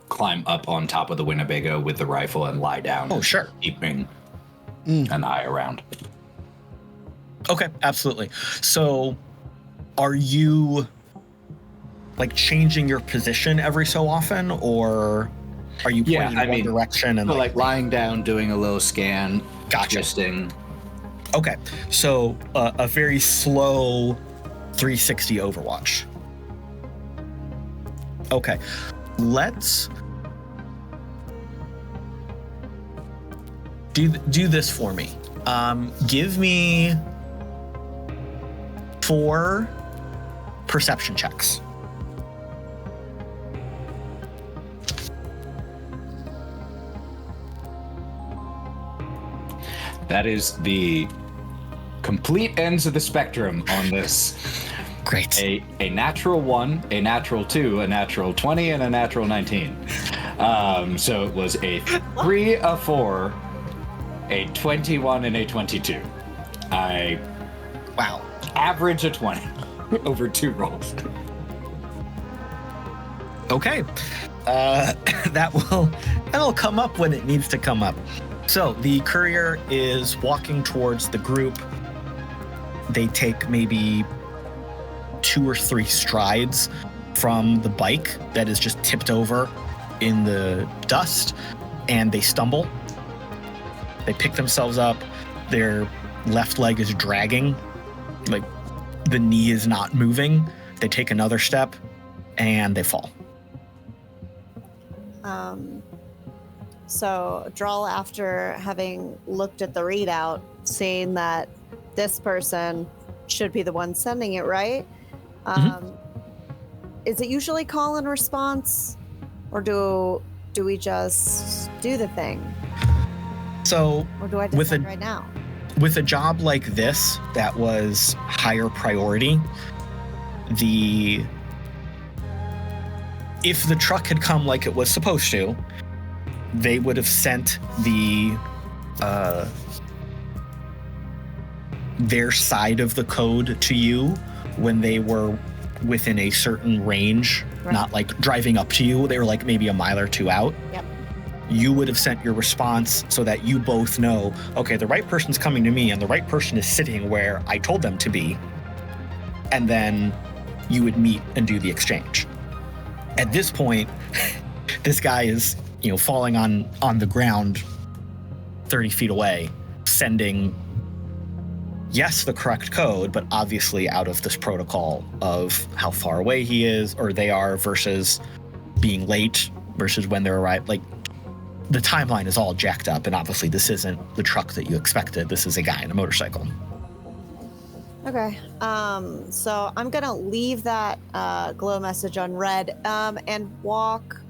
climb up on top of the Winnebago with the rifle and lie down. Oh, sure. Keeping an eye around. Okay, absolutely. So, are you like changing your position every so often, or are you pointing in one direction and like lying down, doing a little scan, Gotcha. twisting? Okay, so a very slow 360 Overwatch. Okay, let's do this for me. Give me 4 perception checks. That is the complete ends of the spectrum on this. Great. A natural 1, a natural 2, a natural 20, and a natural 19. So it was a 3, a 4, a 21, and a 22. Wow. Average a 20 over 2 rolls. Okay. That'll come up when it needs to come up. So the courier is walking towards the group. They take maybe 2 or 3 strides from the bike that is just tipped over in the dust, and they stumble. They pick themselves up. Their left leg is dragging, like the knee is not moving. They take another step, and they fall. So Drall, after having looked at the readout, seeing that this person should be the one sending it, right? Is it usually call and response, or do we just do the thing? So Or do I decide right now? With a job like this that was higher priority, if the truck had come like it was supposed to, they would have sent their side of the code to you when they were within a certain range, Right. not like driving up to you. They were like maybe a mile or two out. Yep. You would have sent your response so that you both know, okay, the right person's coming to me and the right person is sitting where I told them to be. And then you would meet and do the exchange. At this point, this guy is, falling on the ground 30 feet away, sending, yes, the correct code, but obviously out of this protocol of how far away he is or they are versus being late versus when they're arrived. Like, the timeline is all jacked up, and obviously this isn't the truck that you expected. This is a guy in a motorcycle. Okay. So I'm gonna leave that glow message unread and walk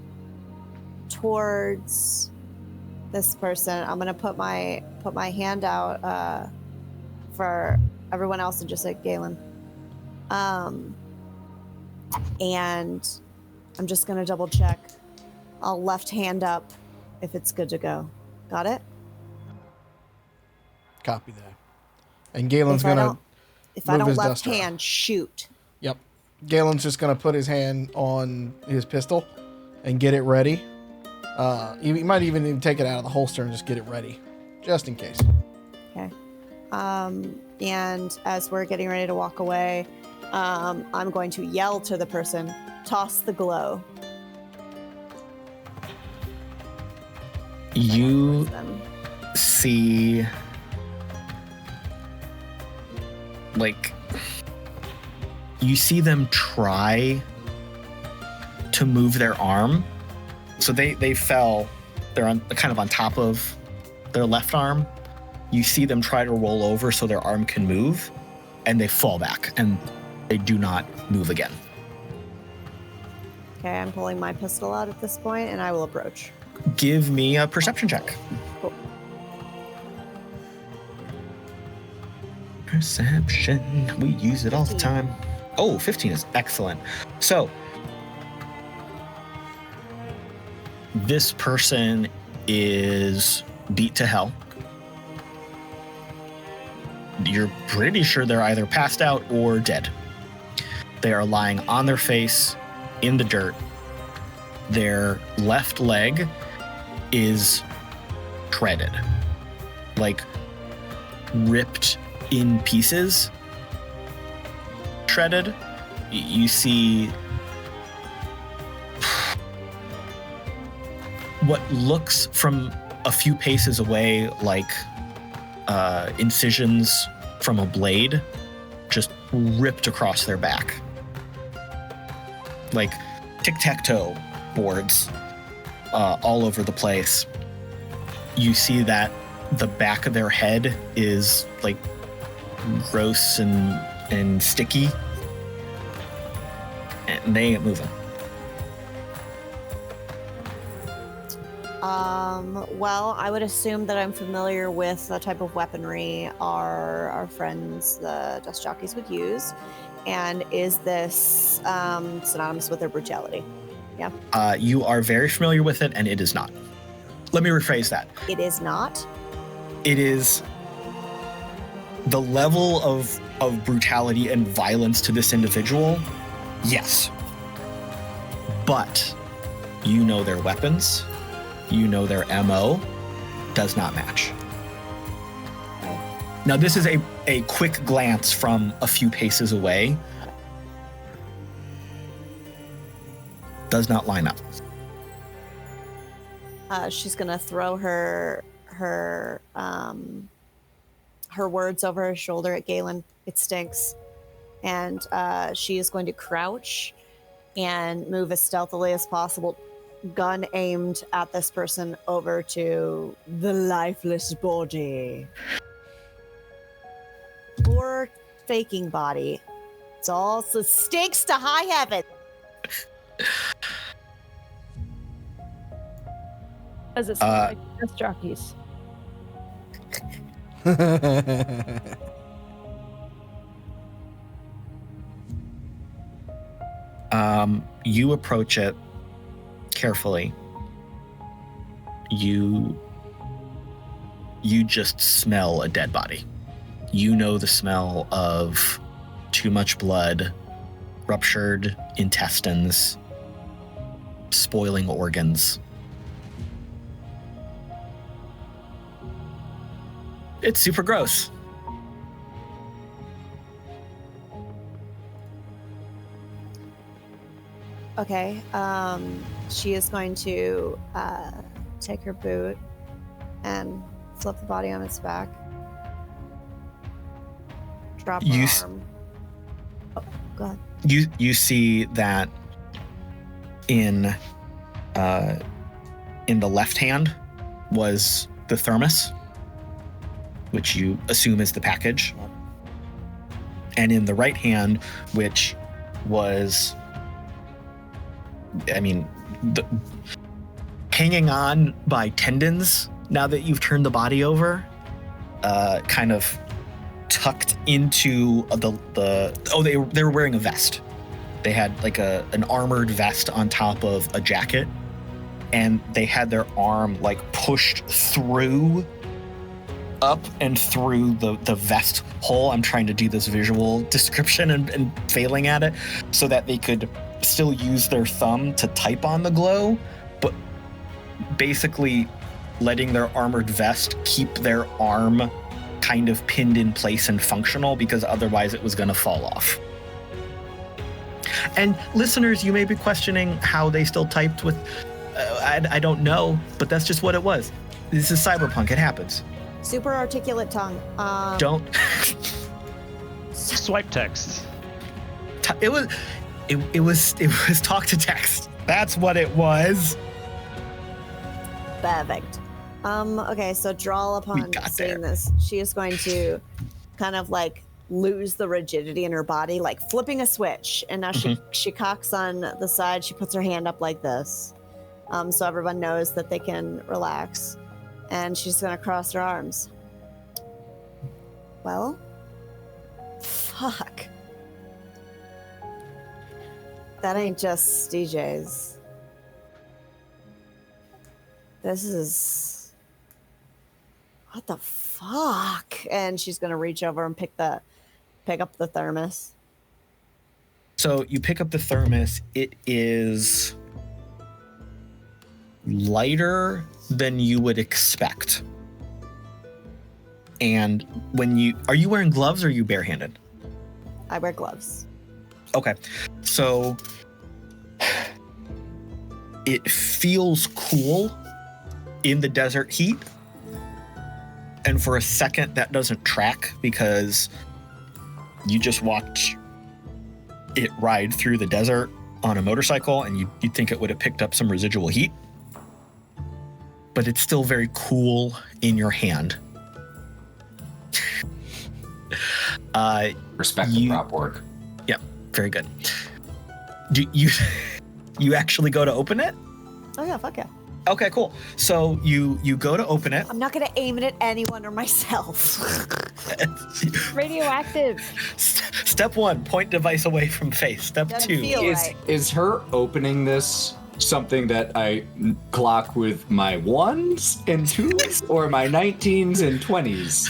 towards this person. I'm gonna put my hand out for everyone else and just say Galen. And I'm just gonna double check. I'll left hand up if it's good to go. Got it? Copy that. And Galen's gonna. If I move don't his left duster off. hand, shoot. Yep. Galen's just gonna put his hand on his pistol and get it ready. He might even take it out of the holster and just get it ready, just in case. Okay. And as we're getting ready to walk away, I'm going to yell to the person, toss the glow. You Them. see, you see them try to move their arm. So they fell. They're kind of on top of their left arm. You see them try to roll over so their arm can move, and they fall back, and they do not move again. Okay, I'm pulling my pistol out at this point, and I will approach. Give me a perception check. Cool. Perception. We use it all the time. Oh, 15 is excellent. So, this person is beat to hell. You're pretty sure they're either passed out or dead. They are lying on their face in the dirt. Their left leg is shredded, like ripped in pieces. Shredded. You see what looks from a few paces away like incisions from a blade just ripped across their back. Like tic-tac-toe boards all over the place. You see that the back of their head is like gross and sticky. And they ain't moving. Well, I would assume that I'm familiar with the type of weaponry our friends, the dust jockeys, would use. And is this synonymous with their brutality? Yeah. You are very familiar with it, and it is not. Let me rephrase that. It is not. It is the level of brutality and violence to this individual. Yes. But you know their weapons. You know their MO does not match. Okay. Now, this is a quick glance from a few paces away. Does not line up. She's gonna throw her words over her shoulder at Galen. It stinks, and she is going to crouch and move as stealthily as possible, gun aimed at this person, over to the lifeless body. Poor faking body. It's all stinks to high heaven. As it sounds like disc jockeys. You approach it carefully. You just smell a dead body. You know the smell of too much blood, ruptured intestines, spoiling organs. It's super gross. Okay, she is going to take her boot and flip the body on its back. Drop her arm. Oh, go ahead. You see that in the left hand was the thermos, which you assume is the package. Yep. And in the right hand, which was, hanging on by tendons now that you've turned the body over, kind of tucked into they were wearing a vest. They had like an armored vest on top of a jacket, and they had their arm like pushed through up and through the vest hole. I'm trying to do this visual description and failing at it, so that they could still use their thumb to type on the glow, but basically letting their armored vest keep their arm kind of pinned in place and functional, because otherwise it was going to fall off. And listeners, you may be questioning how they still typed with I don't know, but that's just what it was. This is cyberpunk. It happens. Super articulate tongue. Don't Swipe text. It was talk to text. That's what it was. Perfect. Okay, so Drall, upon seeing this, she is going to kind of like lose the rigidity in her body, like flipping a switch. And now she cocks on the side. She puts her hand up like this, so everyone knows that they can relax. And she's going to cross her arms. Well, fuck. That ain't just DJ's. This is... What the fuck? And she's going to reach over and pick up the thermos. So you pick up the thermos. It is lighter than you would expect. And are you wearing gloves or are you barehanded? I wear gloves. Okay. So it feels cool in the desert heat. And for a second, that doesn't track because you just watched it ride through the desert on a motorcycle, and you'd think it would have picked up some residual heat. But it's still very cool in your hand. Respect the prop work. Yeah, very good. Do you actually go to open it? Oh yeah, fuck yeah. Okay, cool. So you go to open it. I'm not going to aim it at anyone or myself. Radioactive. Step 1, point device away from face. Step Doesn't 2. feel right. Is her opening this something that I clock with my 1s and 2s or my 19s and 20s?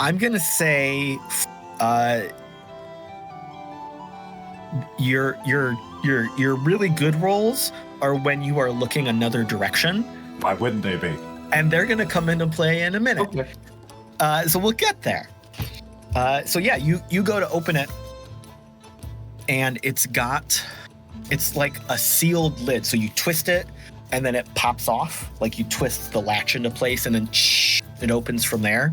I'm gonna say your really good rolls are when you are looking another direction. Why wouldn't they be? And they're gonna come into play in a minute. Okay. So we'll get there. So yeah, you go to open it, and it's like a sealed lid. So you twist it, and then it pops off. Like you twist the latch into place, and then it opens from there.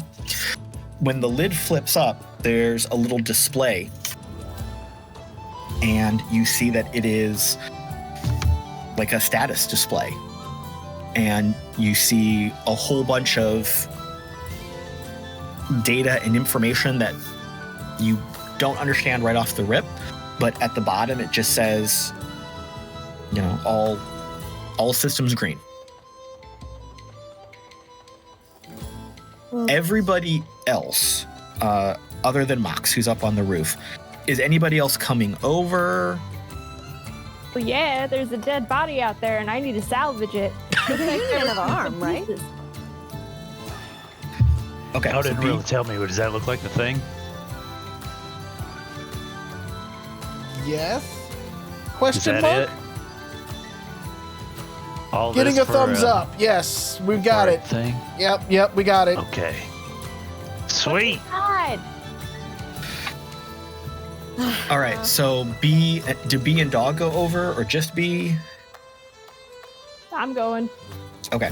When the lid flips up, there's a little display and you see that it is like a status display. And you see a whole bunch of data and information that you don't understand right off the rip, but at the bottom it just says, all systems green. Everybody else, other than Mox, who's up on the roof, is anybody else coming over? Well, yeah, there's a dead body out there, and I need to salvage it. You didn't have an arm, right? Okay. Y'all didn't really tell me. Does that look like the thing? Yes? Is Question that mark? it? All Getting this a for thumbs up. Yes, we've got for a it. Thing? Yep, we got it. Okay. Sweet. God. All right, so do B and Dog go over, or just B? I'm going. Okay.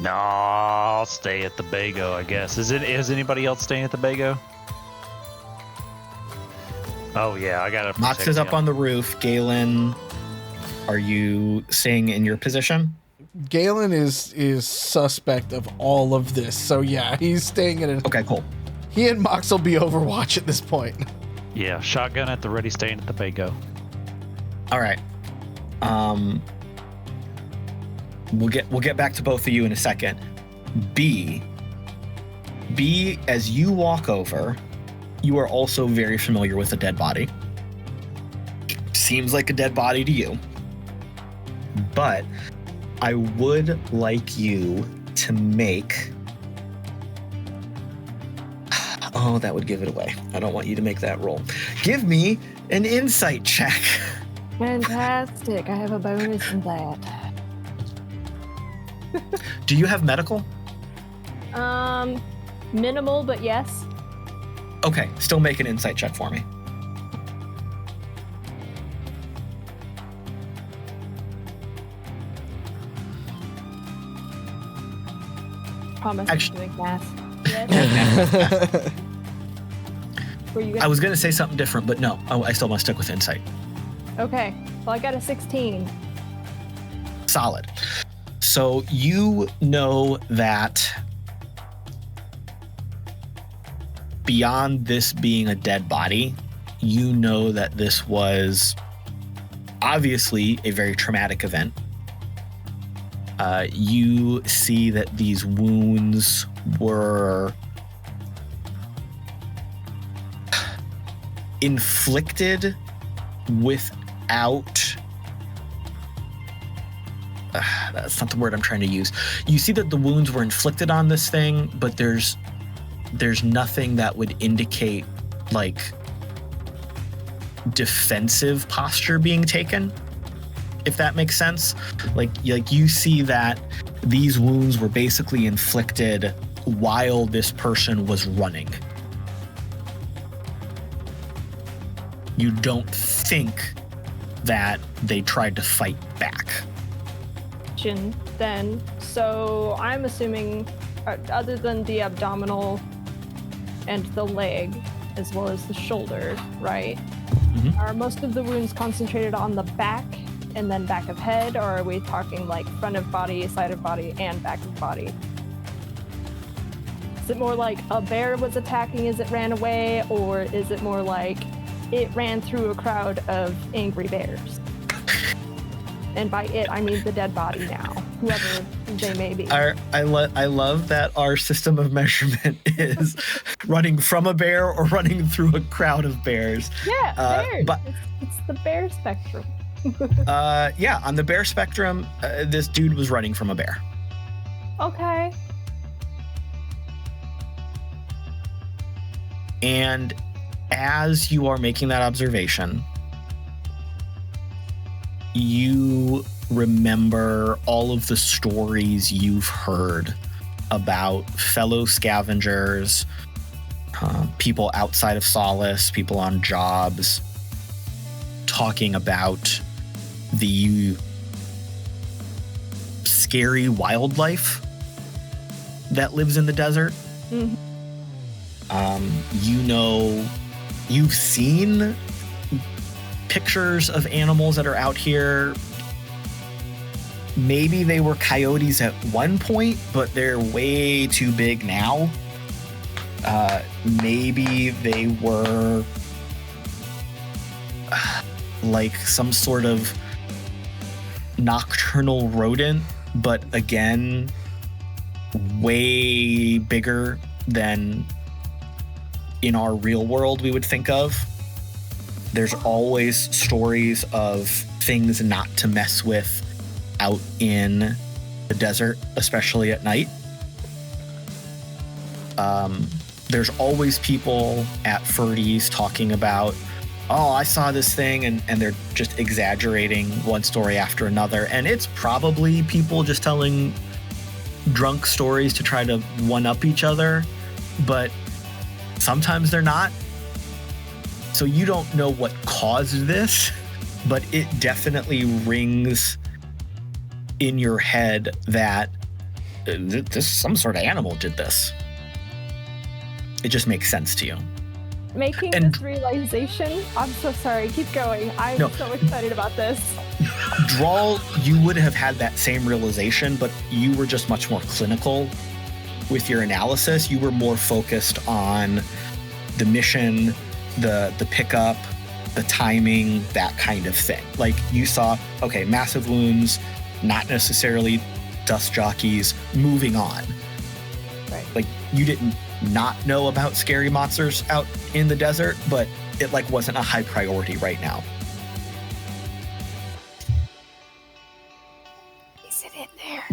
No, I'll stay at the bego, I guess. Is anybody else staying at the bego? Oh yeah, I gotta. Mox is up on the roof. Galen, are you staying in your position? Galen is suspect of all of this, so yeah, he's staying in it. Okay, cool. He and Mox will be Overwatch at this point. Yeah, shotgun at the ready, staying at the bego. All right. We'll get back to both of you in a second. B, as you walk over, you are also very familiar with a dead body. Seems like a dead body to you. But I would like you to make... Oh, that would give it away. I don't want you to make that roll. Give me an insight check. Fantastic. I have a bonus in that. Do you have medical? Minimal, but yes. Okay, still make an insight check for me. Promise Actually- I'm doing math. Yes. Were you I gonna... was going to say something different, but no, I still must stick with insight. Okay. Well, I got a 16. Solid. So you know that beyond this being a dead body, you know that this was obviously a very traumatic event. You see that these wounds were inflicted without... that's not the word I'm trying to use. You see that the wounds were inflicted on this thing, but there's nothing that would indicate like defensive posture being taken, if that makes sense. Like you see that these wounds were basically inflicted while this person was running. You don't think that they tried to fight back. Then, so I'm assuming, other than the abdominal and the leg, as well as the shoulder, right? Mhm. Are most of the wounds concentrated on the back and then back of head, or are we talking like front of body, side of body, and back of body? Is it more like a bear was attacking as it ran away, or is it more like it ran through a crowd of angry bears? And by it, I mean the dead body now, whoever they may be. I love that our system of measurement is running from a bear or running through a crowd of bears. Yeah, bears. But It's the bear spectrum. yeah, on the bear spectrum, this dude was running from a bear. Okay. And as you are making that observation, you remember all of the stories you've heard about fellow scavengers, people outside of Solace, people on jobs, talking about the scary wildlife that lives in the desert. Mhm. You know, you've seen pictures of animals that are out here. Maybe they were coyotes at one point, but they're way too big now. Maybe they were like some sort of nocturnal rodent, but again, way bigger than in our real world we would think of. There's always stories of things not to mess with out in the desert, especially at night. There's always people at Ferdy's talking about, oh, I saw this thing, and they're just exaggerating one story after another. And it's probably people just telling drunk stories to try to one-up each other, but sometimes they're not. So you don't know what caused this, but it definitely rings in your head that this some sort of animal did this. It just makes sense to you. Making this realization, I'm so sorry, keep going. I'm so excited about this. Drall, you would have had that same realization, but you were just much more clinical with your analysis. You were more focused on the mission, the pickup, the timing, that kind of thing. Like you saw, okay, massive wounds, not necessarily dust jockeys, moving on. Right. Like you didn't not know about scary monsters out in the desert, but it like wasn't a high priority right now. Is it in there?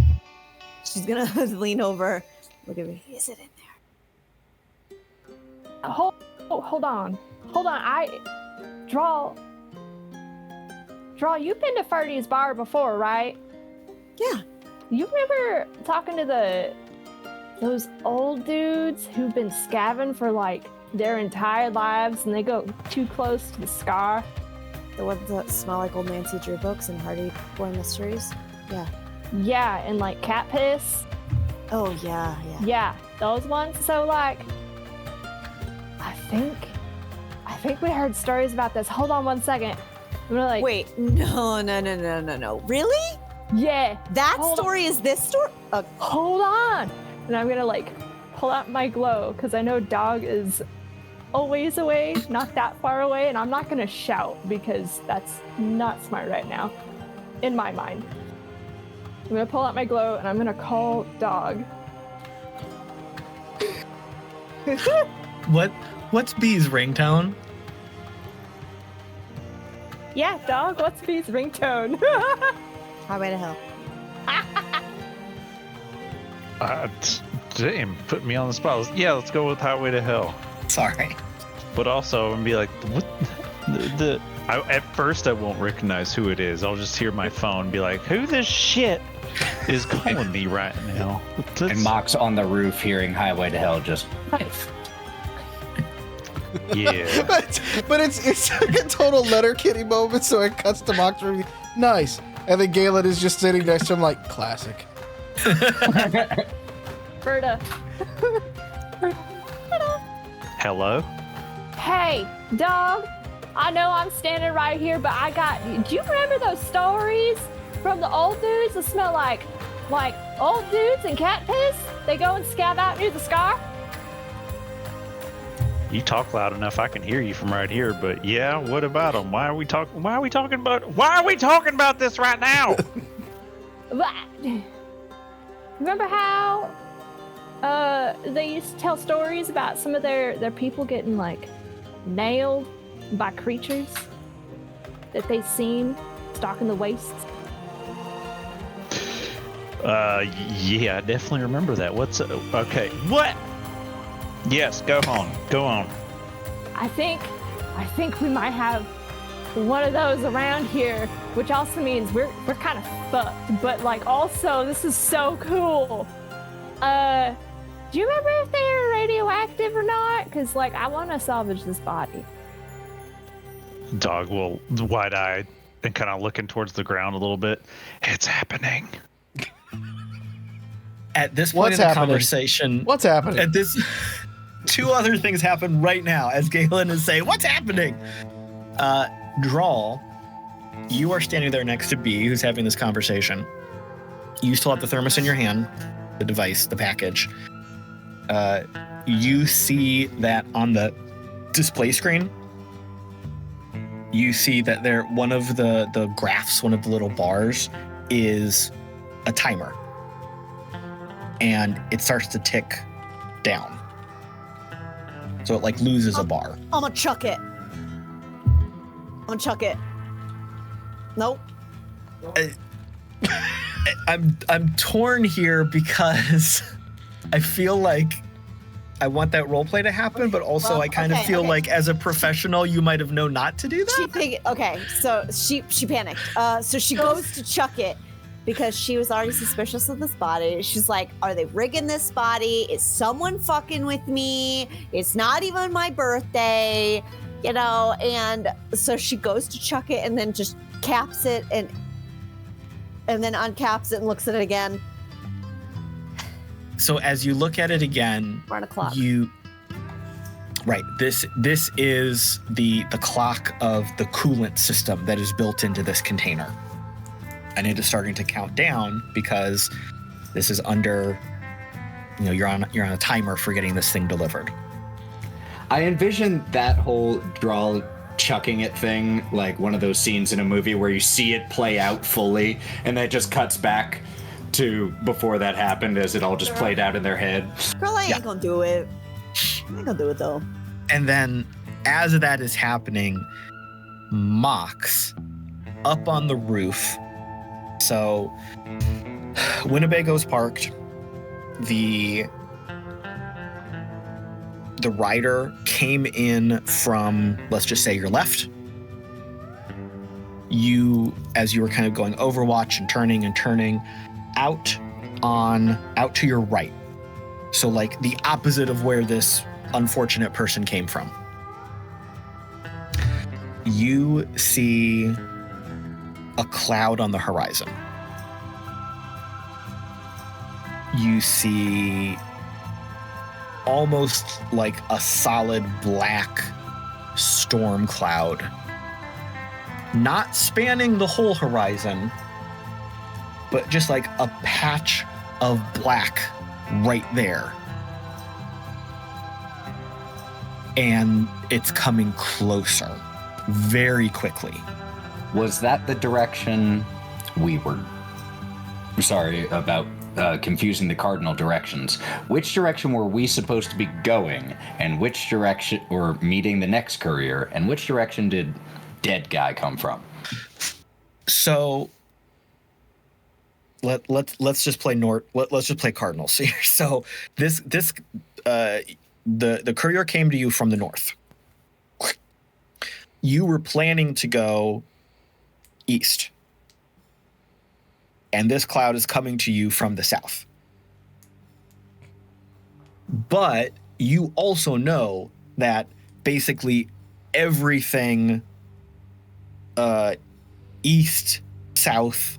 She's gonna lean over. Look at me. Is it in there? Hold on. Drall, you've been to Ferdy's bar before, right? Yeah. You remember talking to those old dudes who've been scavenging for like their entire lives and they go too close to the scar? The ones that smell like old Nancy Drew books and Hardy Boy Mysteries? Yeah. Yeah, and like cat piss. Oh, yeah. Yeah, those ones. So like, I think we heard stories about this. Hold on one second. I'm gonna like. Wait, no. Really? Yeah. That story is this story? Hold on. And I'm gonna like pull out my glow because I know Dog is a ways away, not that far away, and I'm not gonna shout because that's not smart right now, in my mind. I'm gonna pull out my glow and I'm gonna call Dog. What's B's ringtone? Yeah, Dog, what's B's ringtone? Highway to Hell. Damn, put me on the spot. Yeah, let's go with Highway to Hell. Sorry. But also, I'm gonna be like, what? At first, I won't recognize who it is. I'll just hear my phone be like, who the shit is calling me right now? And Mock's on the roof hearing Highway to Hell just... Yeah. but it's like a total Letterkenny moment, so it cuts to Mock's room. Nice. And then Galen is just sitting next to him like, classic. Berta. Hello? Hey, Dog. I know I'm standing right here, but do you remember those stories from the old dudes that smell like old dudes and cat piss? They go and scab out near the scar? You talk loud enough, I can hear you from right here. But yeah, what about them? Why are we talking about this right now? Remember how they used to tell stories about some of their people getting like nailed by creatures that they've seen stalking the wastes? Yeah, I definitely remember that. Okay, what? Yes, go on. I think we might have one of those around here, which also means we're kind of fucked, but like also this is so cool. Do you remember if they were radioactive or not? Because like I want to salvage this body. Dog will wide-eyed and kind of looking towards the ground a little bit. It's happening. At this point in the conversation, what's happening? At this, two other things happen right now as Galen is saying, "What's happening?" Drall, you are standing there next to B, who's having this conversation. You still have the thermos in your hand, the device, the package. You see that on the display screen, you see that one of the graphs, one of the little bars, is a timer. And it starts to tick down. So it like loses a bar. I'm gonna chuck it. Nope. I'm torn here because I feel like I want that role play to happen, but also I kind of feel like as a professional, you might have known not to do that. So she panicked. So she goes to chuck it because she was already suspicious of this body. She's like, are they rigging this body? Is someone fucking with me? It's not even my birthday, and so she goes to chuck it and then just caps it and then uncaps it and looks at it again. So as you look at it again, this is the clock of the coolant system that is built into this container. And it is starting to count down because this is under, you're on a timer for getting this thing delivered. I envision that whole Drall chucking it thing like one of those scenes in a movie where you see it play out fully and then it just cuts back to before that happened as it all just played out in their head. Girl, I ain't gonna do it. I ain't gonna do it though. And then as that is happening, Mox up on the roof. So Winnebago's parked. The rider came in from, let's just say, your left. As you were kind of going Overwatch and turning, out to your right. So like the opposite of where this unfortunate person came from. You see a cloud on the horizon. You see almost like a solid black storm cloud, not spanning the whole horizon, but just like a patch of black right there. And it's coming closer very quickly. Was that the direction we were? Sorry about confusing the cardinal directions. Which direction were we supposed to be going, and which direction, or meeting the next courier, and which direction did dead guy come from? So let's just play let's just play cardinals here. So the courier came to you from the north. You were planning to go east. And this cloud is coming to you from the south. But you also know that basically everything east, south,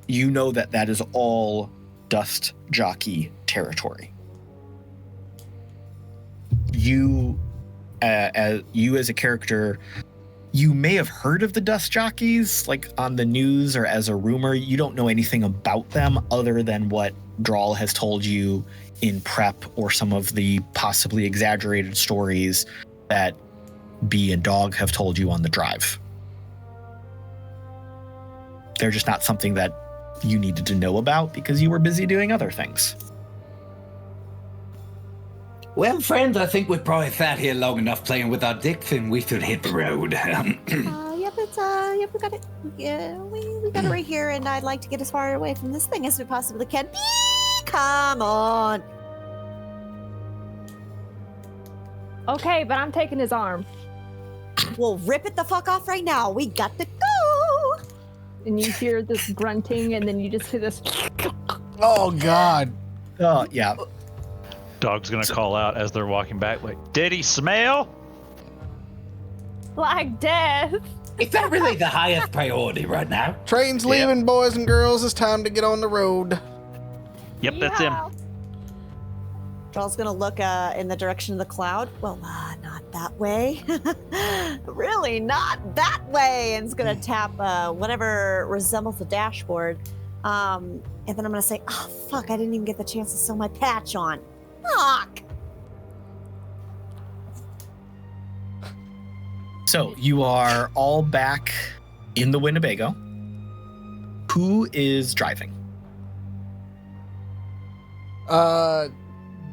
you know that is all dust jockey territory. You as a character, you may have heard of the dust jockeys, like on the news or as a rumor. You don't know anything about them other than what Drall has told you in prep or some of the possibly exaggerated stories that Bee and Dog have told you on the drive. They're just not something that you needed to know about because you were busy doing other things. Well, friends, I think we've probably sat here long enough playing with our dicks, and we should hit the road. We got it. Yeah, we got it right here, and I'd like to get as far away from this thing as we possibly can. Come on. Okay, but I'm taking his arm. We'll rip it the fuck off right now. We got to go. And you hear this grunting, and then you just hear this. Oh, God. Oh, yeah. Dog's gonna call out as they're walking back, like, did he smell? Like death. Is that really the highest priority right now? Train's leaving, boys and girls. It's time to get on the road. Yep, that's him. Drall's gonna look in the direction of the cloud. Well, not that way. Really, not that way. And it's gonna tap whatever resembles the dashboard. And then I'm gonna say, oh, fuck, I didn't even get the chance to sew my patch on. Fuck! So you are all back in the Winnebago. Who is driving?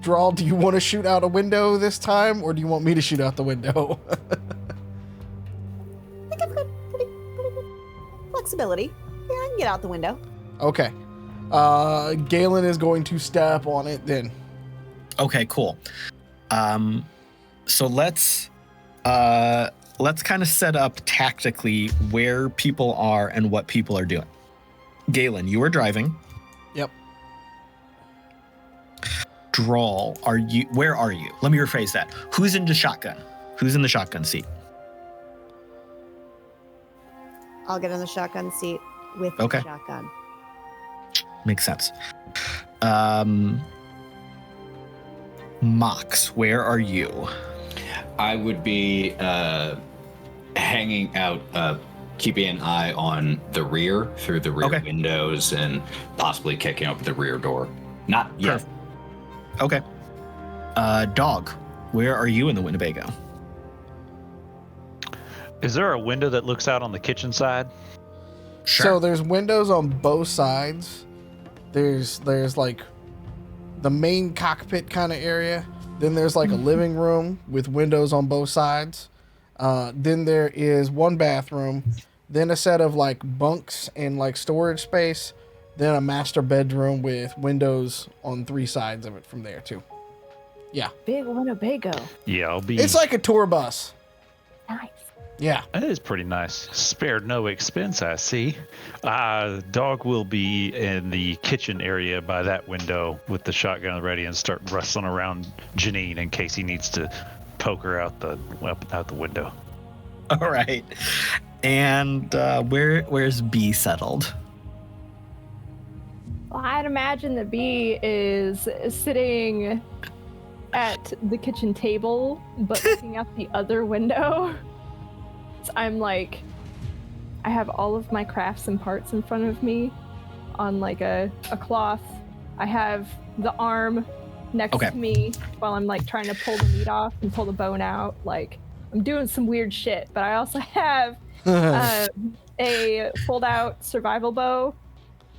Drall, do you want to shoot out a window this time, or do you want me to shoot out the window? I think I've got pretty good flexibility. Yeah, I can get out the window. Okay. Galen is going to step on it then. Okay, cool. So let's kind of set up tactically where people are and what people are doing. Galen, you are driving. Yep. Drall, where are you? Let me rephrase that. Who's in the shotgun? Who's in the shotgun seat? I'll get in the shotgun seat with the shotgun. Makes sense. Mox, where are you? I would be hanging out, keeping an eye on the rear through the rear windows and possibly kicking open the rear door. Not yet. Perfect. Okay. Dog, where are you in the Winnebago? Is there a window that looks out on the kitchen side? Sure. So there's windows on both sides. There's like the main cockpit kind of area. Then there's like a living room with windows on both sides. Then there is one bathroom. Then a set of like bunks and like storage space. Then a master bedroom with windows on 3 sides of it from there too. Yeah. Big Winnebago. Yeah, I'll be. It's like a tour bus. Nice. Yeah. That is pretty nice. Spared no expense, I see. Dog will be in the kitchen area by that window with the shotgun ready and start rustling around Janine in case he needs to poke her out the window. All right. And where's B settled? Well, I'd imagine that B is sitting at the kitchen table, but looking out the other window. So I'm like, I have all of my crafts and parts in front of me on like a cloth. I have the arm next to me while I'm like trying to pull the meat off and pull the bone out. Like I'm doing some weird shit, but I also have a fold out survival bow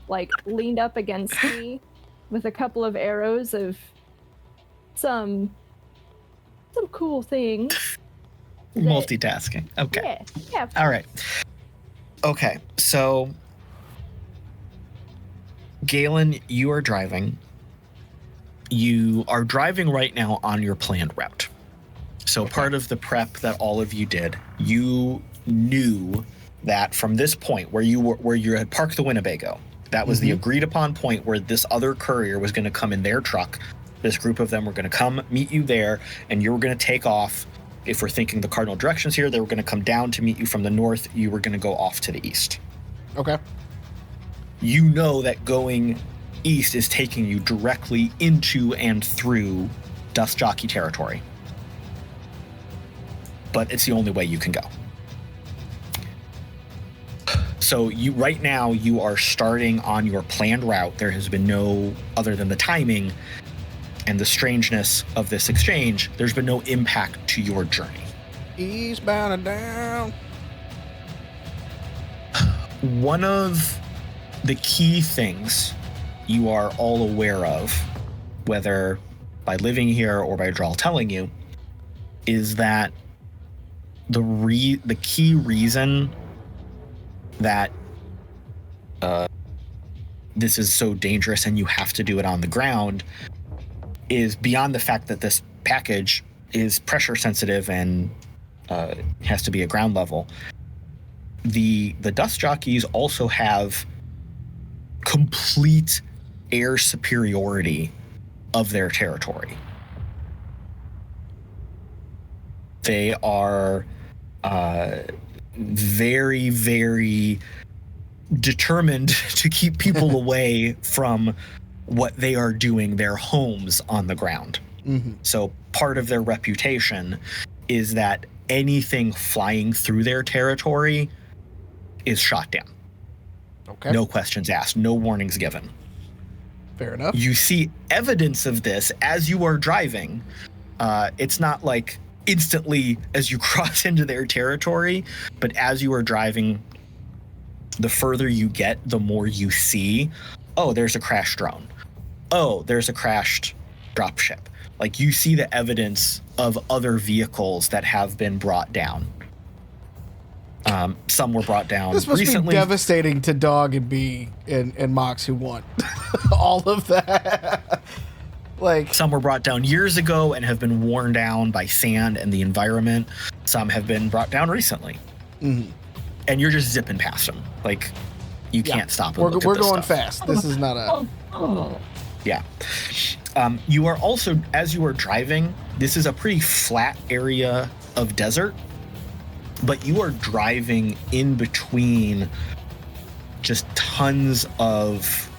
like leaned up against me with a couple of arrows of some cool things. Multitasking. Okay. Yeah. All right. Okay. So, Galen, you are driving. You are driving right now on your planned route. So part of the prep that all of you did, you knew that from this point where you had parked the Winnebago, that was the agreed upon point where this other courier was going to come in their truck. This group of them were going to come meet you there, and you were going to take off. If we're thinking the cardinal directions here, they were going to come down to meet you from the north. You were going to go off to the east. Okay. You know that going east is taking you directly into and through Dust Jockey territory. But it's the only way you can go. So right now you are starting on your planned route. There has been no, other than the timing and the strangeness of this exchange, there's been no impact to your journey. Eastbound and down. One of the key things you are all aware of, whether by living here or by Drall telling you, is that the key reason that this is so dangerous and you have to do it on the ground is beyond the fact that this package is pressure sensitive and has to be at ground level. The dust jockeys also have complete air superiority of their territory. They are very, very determined to keep people away from what they are doing, their homes on the ground. So part of their reputation is that anything flying through their territory is shot down. Okay. No questions asked, no warnings given. Fair enough. You see evidence of this as you are driving. It's not like instantly as you cross into their territory, but as you are driving, the further you get, the more you see, oh, there's a crashed drone. Oh, there's a crashed dropship. Like, you see the evidence of other vehicles that have been brought down. Some were brought down This must recently. be devastating to Dog and B and Mox, who want all of that. Like, Some were brought down years ago and have been worn down by sand and the environment. Some have been brought down recently. And you're just zipping past them. Like, you can't stop and look we're at this going stuff. fast. This is not a. Yeah. You are also, as you are driving, this is a pretty flat area of desert, but you are driving in between just tons of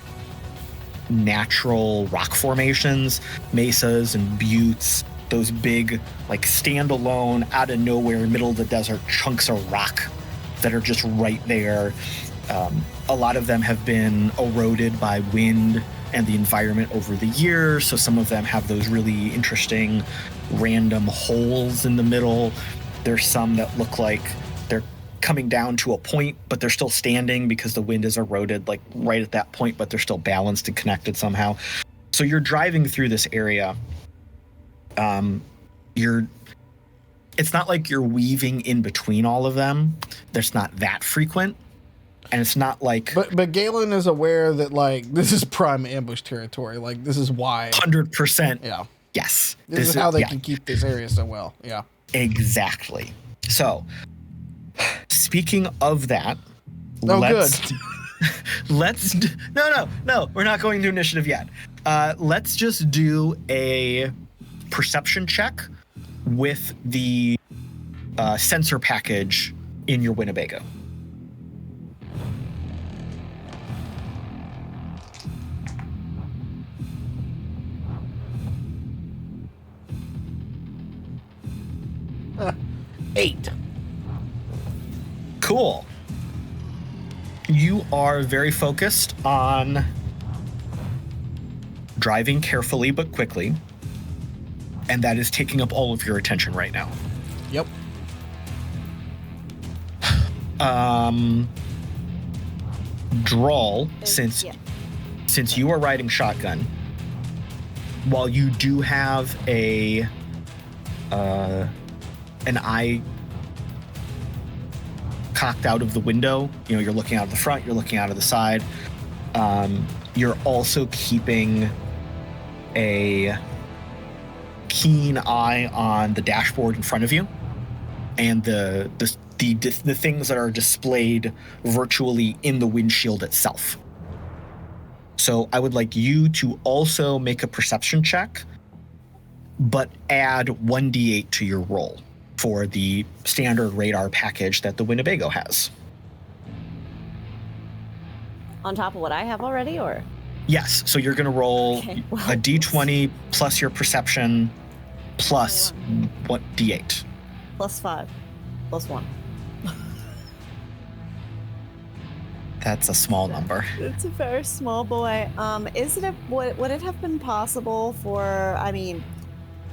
natural rock formations, mesas and buttes, those big, like, standalone, out of nowhere, middle of the desert chunks of rock that are just right there. A lot of them have been eroded by wind and the environment over the years, so some of them have those really interesting random holes in the middle. There's some that look like they're coming down to a point, but they're still standing because the wind has eroded, like, right at that point, but they're still balanced and connected somehow. So you're driving through this area. It's not like you're weaving in between all of them. There's not that frequent. And it's not like... But Galen is aware that, like, this is prime ambush territory. Like, this is why. 100%. Yeah. Yes. This is how they can keep this area so well. Yeah. Exactly. So, speaking of that, Oh, let's no, we're not going to initiative yet. Let's just do a perception check with the sensor package in your Winnebago. Eight. Cool. You are very focused on driving carefully but quickly, and that is taking up all of your attention right now. Yep. Drall, since you are riding shotgun, while you do have an eye cocked out of the window, you know, you're looking out of the front, you're looking out of the side, you're also keeping a keen eye on the dashboard in front of you and the things that are displayed virtually in the windshield itself. So I would like you to also make a perception check, but add 1d8 to your roll for the standard radar package that the Winnebago has. On top of what I have already, or? Yes, so you're going to roll Okay, well, a d20 plus your perception plus what d8. +5, +1. That's a small number. It's a very small boy. Would it have been possible for, I mean,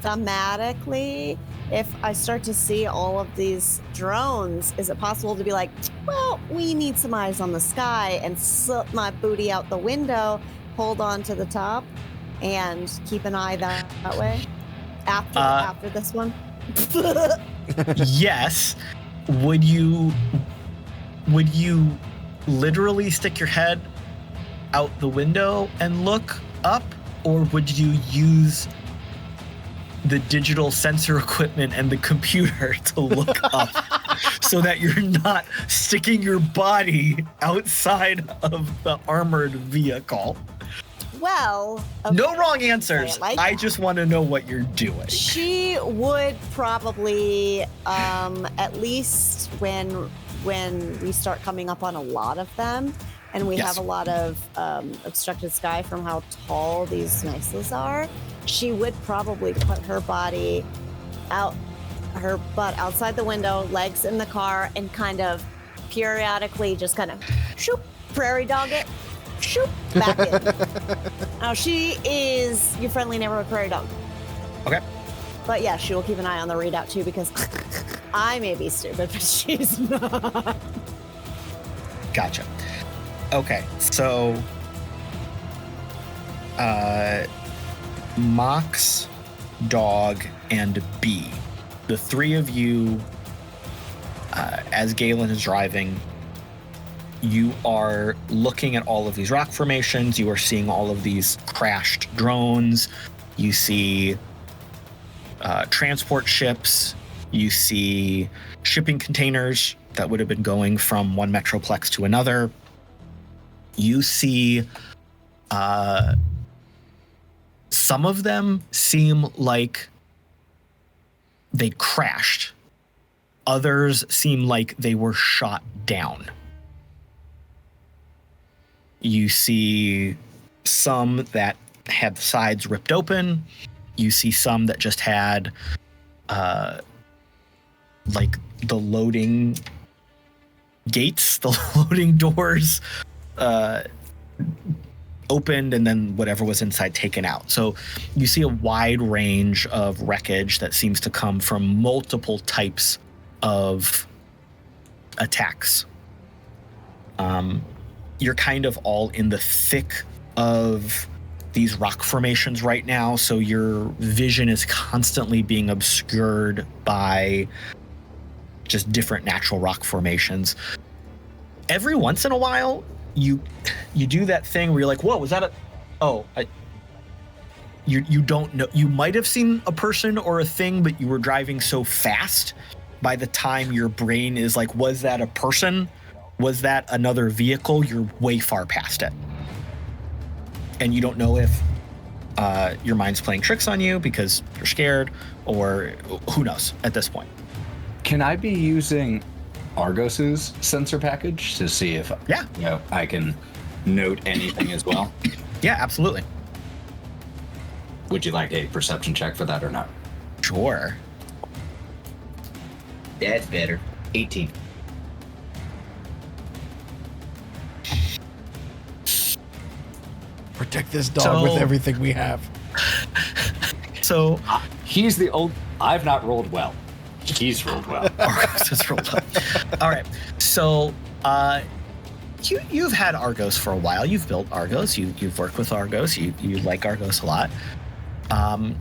thematically, if I start to see all of these drones, is it possible to be like, well, we need some eyes on the sky, and slip my booty out the window, hold on to the top, and keep an eye that way after this one? Yes. Would you literally stick your head out the window and look up, or would you use the digital sensor equipment and the computer to look up so that you're not sticking your body outside of the armored vehicle? Well, okay, No wrong answers. like I that. just want to know what you're doing. She would probably, at least when we start coming up on a lot of them, and we Yes. have a lot of obstructed sky from how tall these Niceless are, she would probably put her body out, her butt outside the window, legs in the car, and kind of periodically just kind of shoop, prairie dog it, shoop, back in. Now, she is your friendly neighborhood prairie dog. Okay. But yeah, she will keep an eye on the readout too, because I may be stupid, but she's not. Gotcha. Okay, so Mox, Dog, and B. The three of you, as Galen is driving, you are looking at all of these rock formations. You are seeing all of these crashed drones. You see transport ships. You see shipping containers that would have been going from one metroplex to another. You see some of them seem like they crashed. Others seem like they were shot down. You see some that had the sides ripped open. You see some that just had like the loading gates, the loading doors opened, and then whatever was inside taken out. So you see a wide range of wreckage that seems to come from multiple types of attacks. You're kind of all in the thick of these rock formations right now, so your vision is constantly being obscured by just different natural rock formations. Every once in a while, you do that thing where you're like, whoa, was that you don't know. You might have seen a person or a thing, but you were driving so fast, by the time your brain is like, was that a person? Was that another vehicle? You're way far past it. And you don't know if your mind's playing tricks on you because you're scared, or who knows at this point. Can I be using Argos's sensor package to see if I can note anything as well? Yeah, absolutely. Would you like a perception check for that or not? Sure. That's better. 18. Protect this dog with everything we have. So He's the old. I've not rolled well. He's rolled well. Argos has rolled up. All right. So you've had Argos for a while. You've built Argos. You've worked with Argos. You like Argos a lot.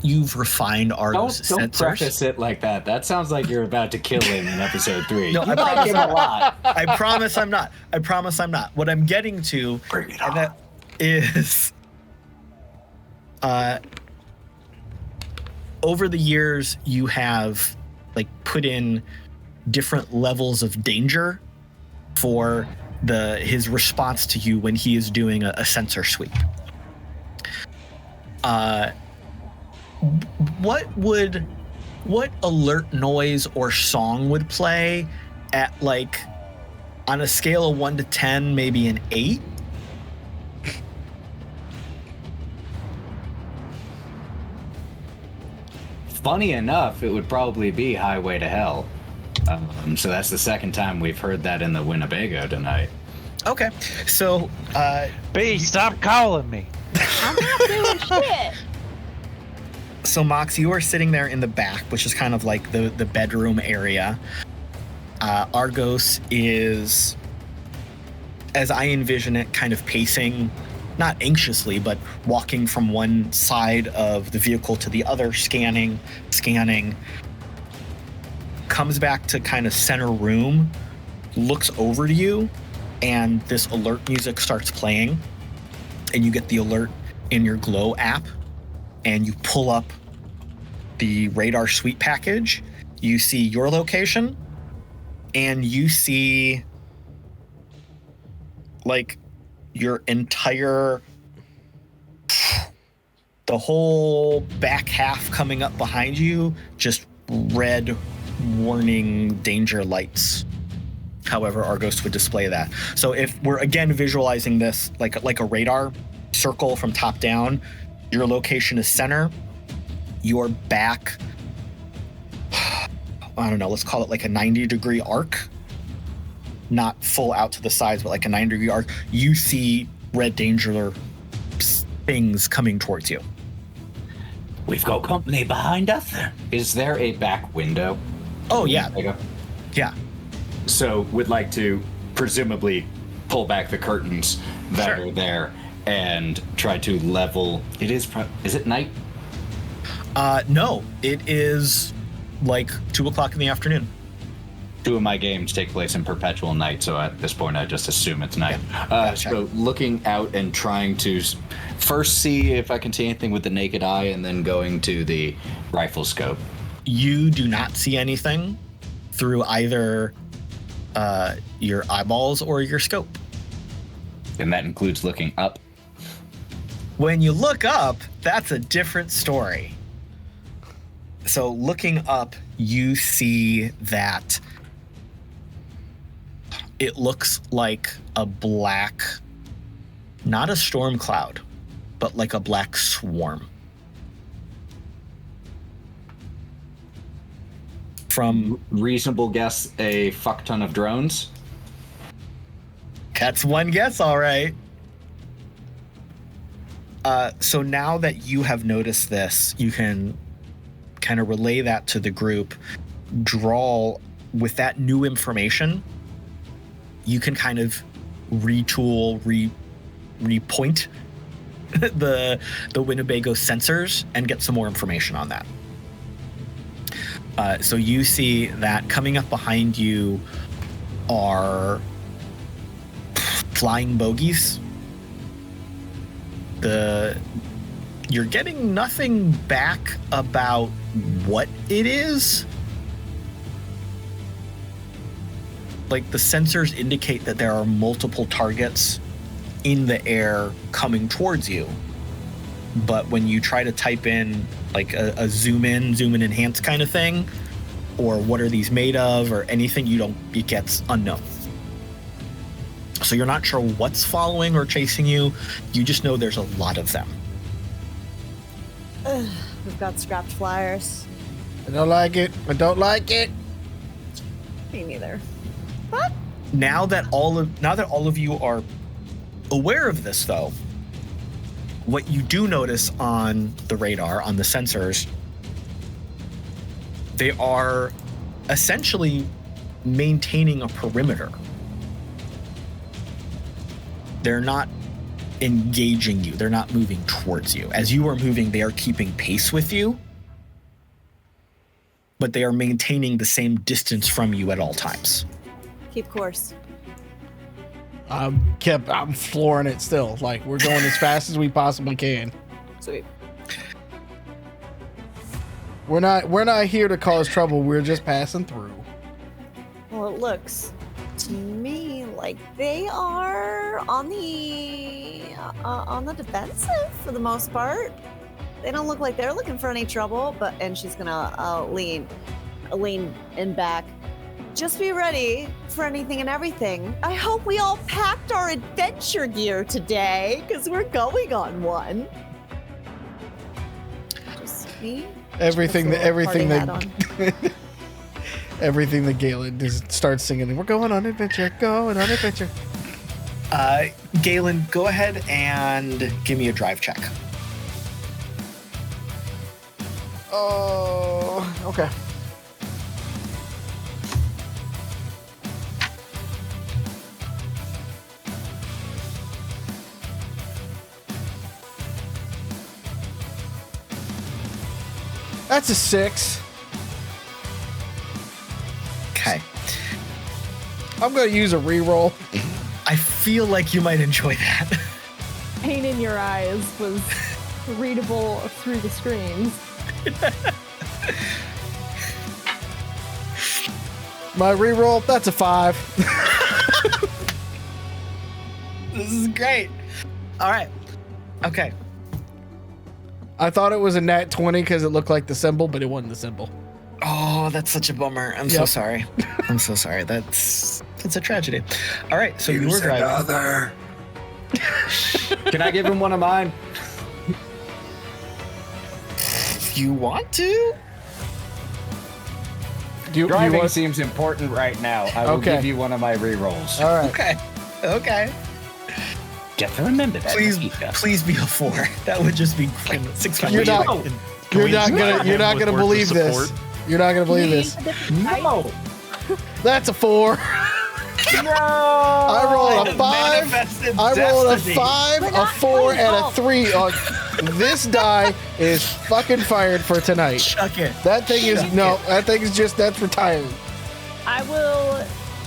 You've refined Argos Don't sensors. preface it like that. That sounds like you're about to kill him in episode 3. No, You like him a lot. I promise I'm not. I promise I'm not. What I'm getting to, Bring it and on. that is, over the years, you have like put in different levels of danger for his response to you when he is doing a sensor sweep. What alert noise or song would play at, like, on a scale of 1 to 10, maybe an 8? Funny enough, it would probably be Highway to Hell. So that's the second time we've heard that in the Winnebago tonight. Okay, so B, stop calling me. I'm not doing shit. So Mox, you are sitting there in the back, which is kind of like the bedroom area. Argos is, as I envision it, kind of pacing, not anxiously, but walking from one side of the vehicle to the other, scanning, comes back to kind of center room, looks over to you, and this alert music starts playing, and you get the alert in your Glow app, and you pull up the radar suite package. You see your location, and you see like your entire, the whole back half coming up behind you, just red warning danger lights. however Argos would display that. So if we're again visualizing this like a radar circle from top down, your location is center. Your back, I don't know, let's call it like a 90-degree arc. Not full out to the sides, but like a 90-degree arc. You see red danger things coming towards you. We've got company behind us. Is there a back window? Oh, yeah. Bego? Yeah. So would like to presumably pull back the curtains that Sure. are there and try to level. Is it night? No, it is like 2 o'clock in the afternoon. 2 of my games take place in perpetual night, so at this point I just assume it's night. Gotcha. So looking out and trying to first see if I can see anything with the naked eye, and then going to the rifle scope. You do not see anything through either your eyeballs or your scope. And that includes looking up. When you look up, that's a different story. So looking up, you see that it looks like a black, not a storm cloud, but like a black swarm. From Reasonable guess, a fuck ton of drones. That's one guess, all right. So now that you have noticed this, you can kind of relay that to the group. Drall, with that new information, you can kind of retool, repoint the Winnebago sensors and get some more information on that. So you see that coming up behind you are flying bogies. You're getting nothing back about what it is. Like the sensors indicate that there are multiple targets in the air coming towards you. But when you try to type in like a zoom in, enhance kind of thing, or what are these made of, or anything, it gets unknown. So you're not sure what's following or chasing you. You just know there's a lot of them. We've got scrapped flyers. I don't like it. I don't like it. Me neither. Now that all of you are aware of this, though, what you do notice on the radar, on the sensors, they are essentially maintaining a perimeter. They're not engaging you. They're not moving towards you. As you are moving, they are keeping pace with you, but they are maintaining the same distance from you at all times. Keep course. I'm flooring it still. Like, we're going as fast as we possibly can. Sweet. We're not here to cause trouble. We're just passing through. Well, it looks to me like they are on the defensive for the most part. They don't look like they're looking for any trouble. And she's gonna lean in back. Just be ready for anything and everything. I hope we all packed our adventure gear today, because we're going on one. Just me. Everything that Galen just starts singing. We're going on adventure. Going on adventure. Galen, go ahead and give me a drive check. Oh, okay. That's a 6. Okay. I'm going to use a reroll. I feel like you might enjoy that. Pain in your eyes was readable through the screens. My reroll, that's a 5. This is great. All right. Okay. I thought it was a nat 20 because it looked like the symbol, but it wasn't the symbol. Oh, that's such a bummer. I'm so Yep. sorry. I'm so sorry. That's It's a tragedy. All right, so you were driving. Another. Can I give him one of mine? You want to? Driving want... seems important right now. I will give you one of my rerolls. All right. Okay. Just remember that. Please be a 4. That would just be 6. You're not gonna believe this. You're not gonna believe this. No. That's a 4. No! I rolled a 5. I rolled a 5, a 4, and a 3. This die is fucking fired for tonight. Chuck it. That thing is that thing is just that's retired. I will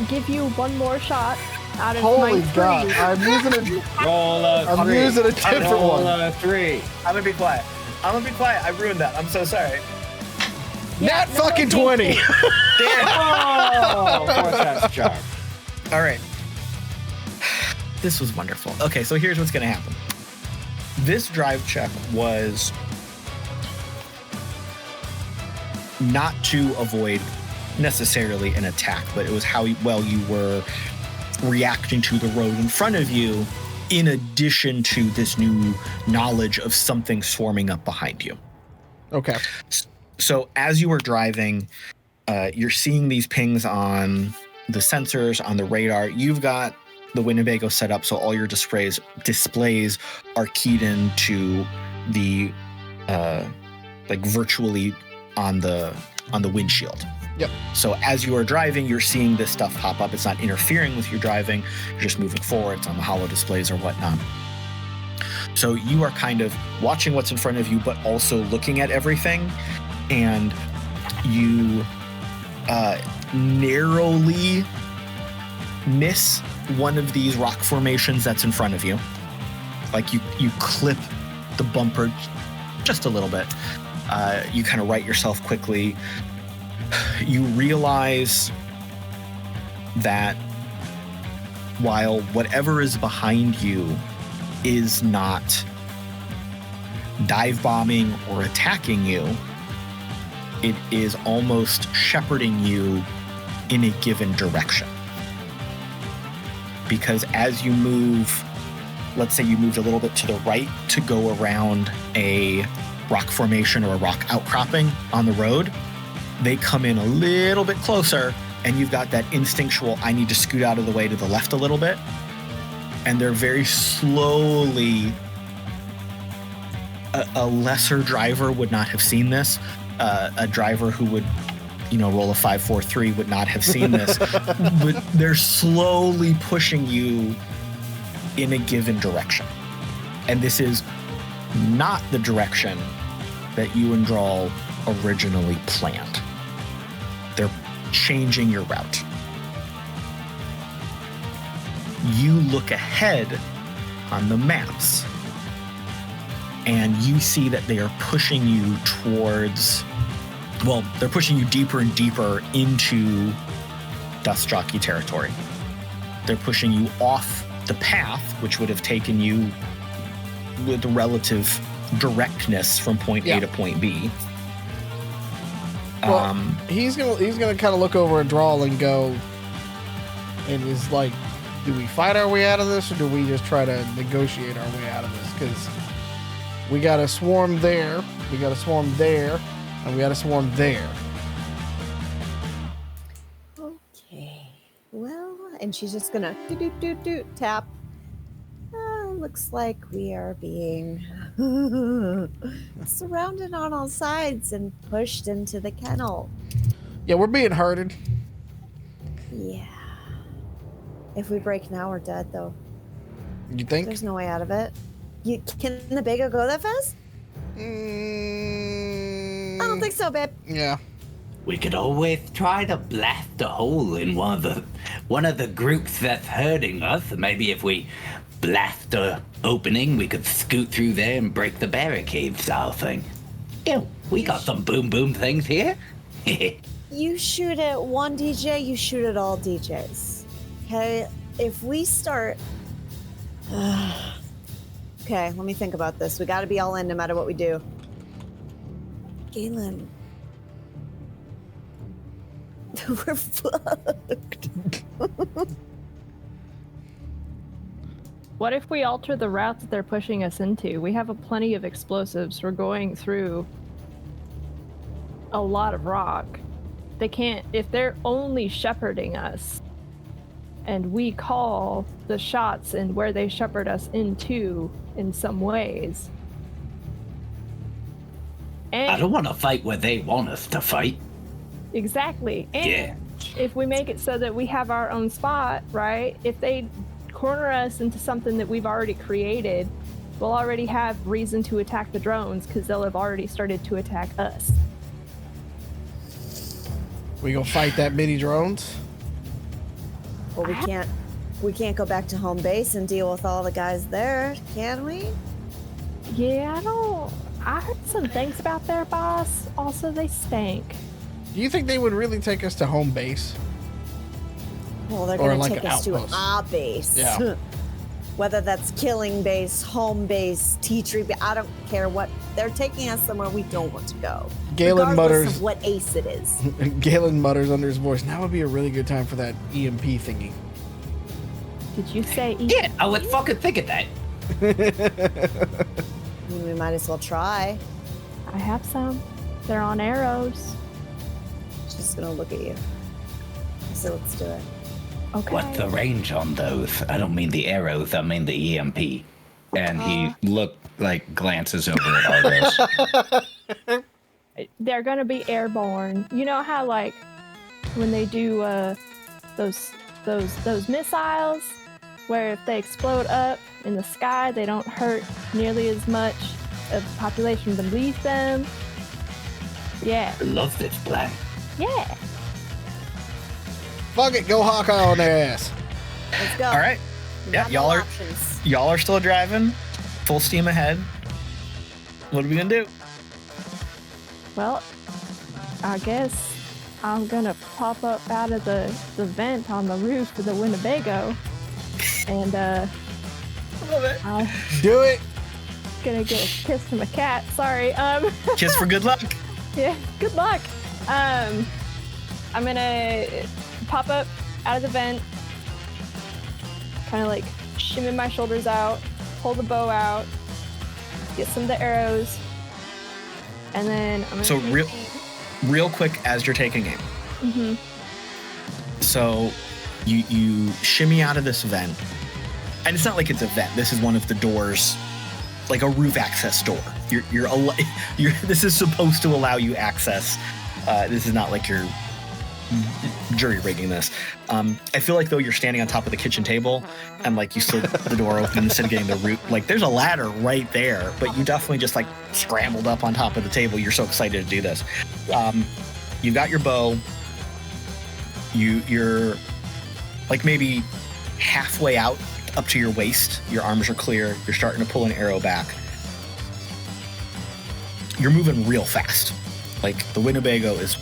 give you one more shot out of Holy my 3. God! I'm using a different Roll one. a 3. I'm gonna be quiet. I ruined that. I'm so sorry. Nat fucking 20. Oh, of course that's charm. All right. This was wonderful. Okay, so here's what's going to happen. This drive check was not to avoid necessarily an attack, but it was how well you were reacting to the road in front of you, in addition to this new knowledge of something swarming up behind you. Okay. So as you were driving, you're seeing these pings on the sensors, on the radar. You've got the Winnebago set up so all your displays are keyed into the virtually on the windshield. Yep. So as you are driving, you're seeing this stuff pop up. It's not interfering with your driving. You're just moving forward. It's on the holo displays or whatnot. So you are kind of watching what's in front of you, but also looking at everything. And you narrowly miss one of these rock formations that's in front of you. Like you clip the bumper just a little bit. You kind of right yourself quickly. You realize that while whatever is behind you is not dive bombing or attacking you, it is almost shepherding you in a given direction. Because as you move, let's say you moved a little bit to the right to go around a rock formation or a rock outcropping on the road, they come in a little bit closer and you've got that instinctual, I need to scoot out of the way to the left a little bit. And they're very slowly, a lesser driver would not have seen this. A driver who would, roll a 5-4-3 would not have seen this. But they're slowly pushing you in a given direction. And this is not the direction that you and Drall originally planned. They're changing your route. You look ahead on the maps and you see that they are pushing you towards, they're pushing you deeper and deeper into Dust Jockey territory. They're pushing you off the path, which would have taken you with relative directness from point A to point B. Well, he's gonna kind of look over at Drall and go, and is like, do we fight our way out of this, or do we just try to negotiate our way out of this? Because we got to swarm there, we got to swarm there, and we got to swarm there. Okay. Well, and she's just gonna tap. Looks like we are being surrounded on all sides and pushed into the kennel. Yeah, we're being herded. Yeah. If we break now, we're dead, though. You think? There's no way out of it. Can the bego go that fast? I don't think so, babe. Yeah. We could always try to blast a hole in one of the groups that's hurting us. Maybe if we blast a opening, we could scoot through there and break the barricade style thing. Yeah, we got some boom boom things here. You shoot at one DJ, you shoot at all DJs. Okay, if we start... Okay, let me think about this. We gotta be all in no matter what we do. Galen. We're fucked. What if we alter the route that they're pushing us into? We have plenty of explosives. We're going through a lot of rock. They can't, if they're only shepherding us, and we call the shots and where they shepherd us into in some ways. And I don't want to fight where they want us to fight. exactly. And Yeah. if we make it so that we have our own spot, right? If they corner us into something that we've already created, we'll already have reason to attack the drones because they'll have already started to attack us. We gonna fight that many drones? Well, we can't go back to home base and deal with all the guys there, can we? Yeah, I heard some things about their boss. Also, they stank. Do you think they would really take us to home base? Well, they're Or going like to take an us to outpost. our base. Yeah. Whether that's killing base, home base, tea tree base, I don't care what. They're taking us somewhere we don't want to go. Galen regardless mutters. of what ace it is. Galen mutters under his voice. Now would be a really good time for that EMP thingy. Did you say Yeah, I would fucking think of that. We might as well try. I have some. They're on arrows. She's gonna look at you. So let's do it. Okay. What's the range on those? I don't mean the arrows, I mean the EMP. And he glances over at Argos. They're gonna be airborne. You know how like when they do those missiles, where if they explode up in the sky, they don't hurt nearly as much of the population beneath them. Yeah. I love this plan. Yeah. Fuck it, go Hawkeye on their ass. Let's go. All right. We Yeah, got y'all no are options. y'all are still driving, full steam ahead. What are we gonna do? Well, I guess I'm gonna pop up out of the vent on the roof of the Winnebago, and Love it. I'm Do it. gonna get a kiss from a cat. Sorry. Kiss for good luck. Yeah. Good luck. I'm gonna pop up out of the vent, kind of like shimmy my shoulders out, pull the bow out, get some of the arrows, and then I'm gonna So take real quick as you're taking aim. Mm-hmm. So you shimmy out of this vent, and it's not like it's a vent. This is one of the doors, like a roof access door. You're this is supposed to allow you access. This is not like you're jury rigging this. I feel like though you're standing on top of the kitchen table and like you slid the door open instead of getting the root. Like there's a ladder right there, but you definitely just like scrambled up on top of the table. You're so excited to do this. You got your bow. You're like maybe halfway out up to your waist. Your arms are clear. You're starting to pull an arrow back. You're moving real fast. Like the Winnebago is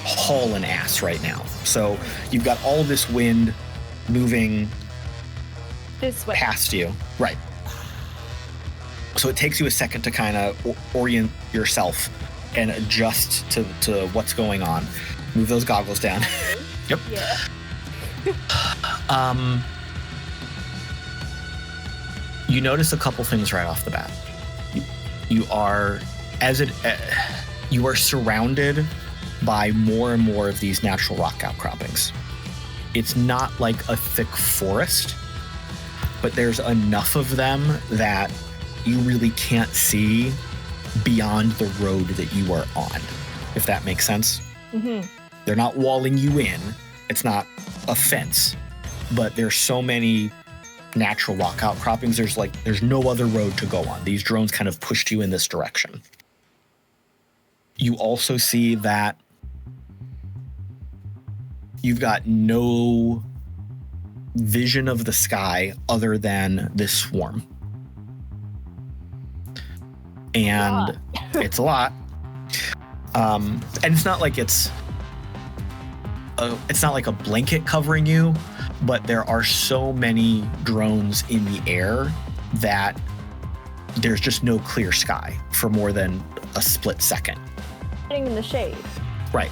hauling ass right now. So you've got all this wind moving this way. past you. Right. So it takes you a second to kind of orient yourself and adjust to what's going on. Move those goggles down. Yep. Yeah. You notice a couple things right off the bat. You are surrounded by more and more of these natural rock outcroppings. It's not like a thick forest, but there's enough of them that you really can't see beyond the road that you are on, if that makes sense. Mm-hmm. They're not walling you in. It's not a fence, but there's so many natural rock outcroppings. There's no other road to go on. These drones kind of pushed you in this direction. You also see that you've got no vision of the sky other than this swarm. And it's a lot. And it's not like it's not like a blanket covering you, but there are so many drones in the air that there's just no clear sky for more than a split second. Sitting in the shade. Right.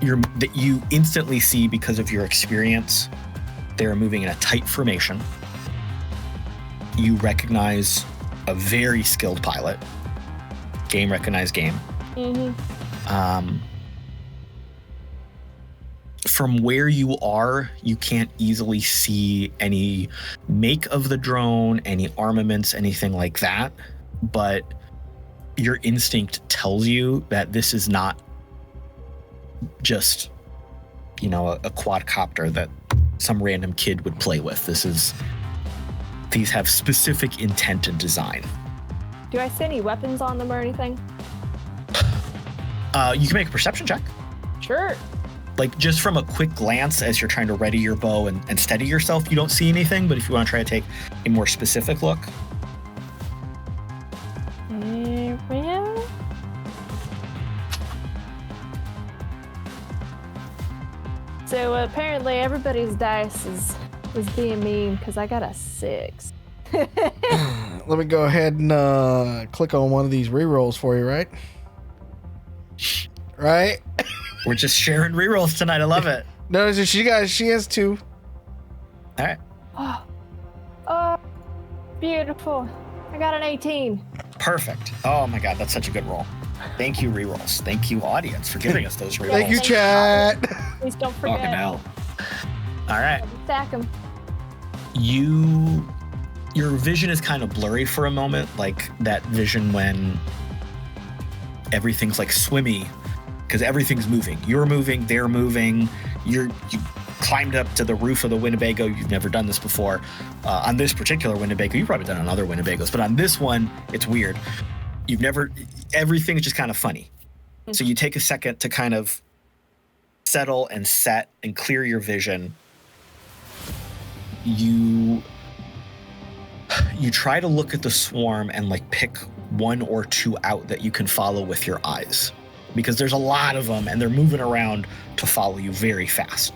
that you instantly see because of your experience. They are moving in a tight formation. You recognize a very skilled pilot. Game recognized game. From where you are, you can't easily see any make of the drone, any armaments, anything like that. But your instinct tells you that this is not just, a quadcopter that some random kid would play with. These have specific intent and design. Do I see any weapons on them or anything? You can make a perception check. Sure. Like, just from a quick glance as you're trying to ready your bow and steady yourself, you don't see anything, but if you want to try to take a more specific look. Well. So apparently everybody's dice is being mean because I got a 6. Let me go ahead and click on one of these rerolls for you, right? Right? We're just sharing rerolls tonight. I love it. No, she has 2. All right. Oh, beautiful. I got an 18. Perfect. Oh my God, that's such a good roll. Thank you, rerolls. Thank you, audience, for giving us those rerolls. Thank you, chat. Please don't forget. Fucking hell. All right. Stack them. Your vision is kind of blurry for a moment, like that vision when everything's like swimmy, because everything's moving. You're moving, they're moving. You climbed up to the roof of the Winnebago. You've never done this before. On this particular Winnebago, you've probably done on other Winnebagos, but on this one, it's weird. Everything's just kind of funny. So you take a second to kind of settle and set and clear your vision. You try to look at the swarm and like pick 1 or 2 out that you can follow with your eyes, because there's a lot of them and they're moving around to follow you very fast.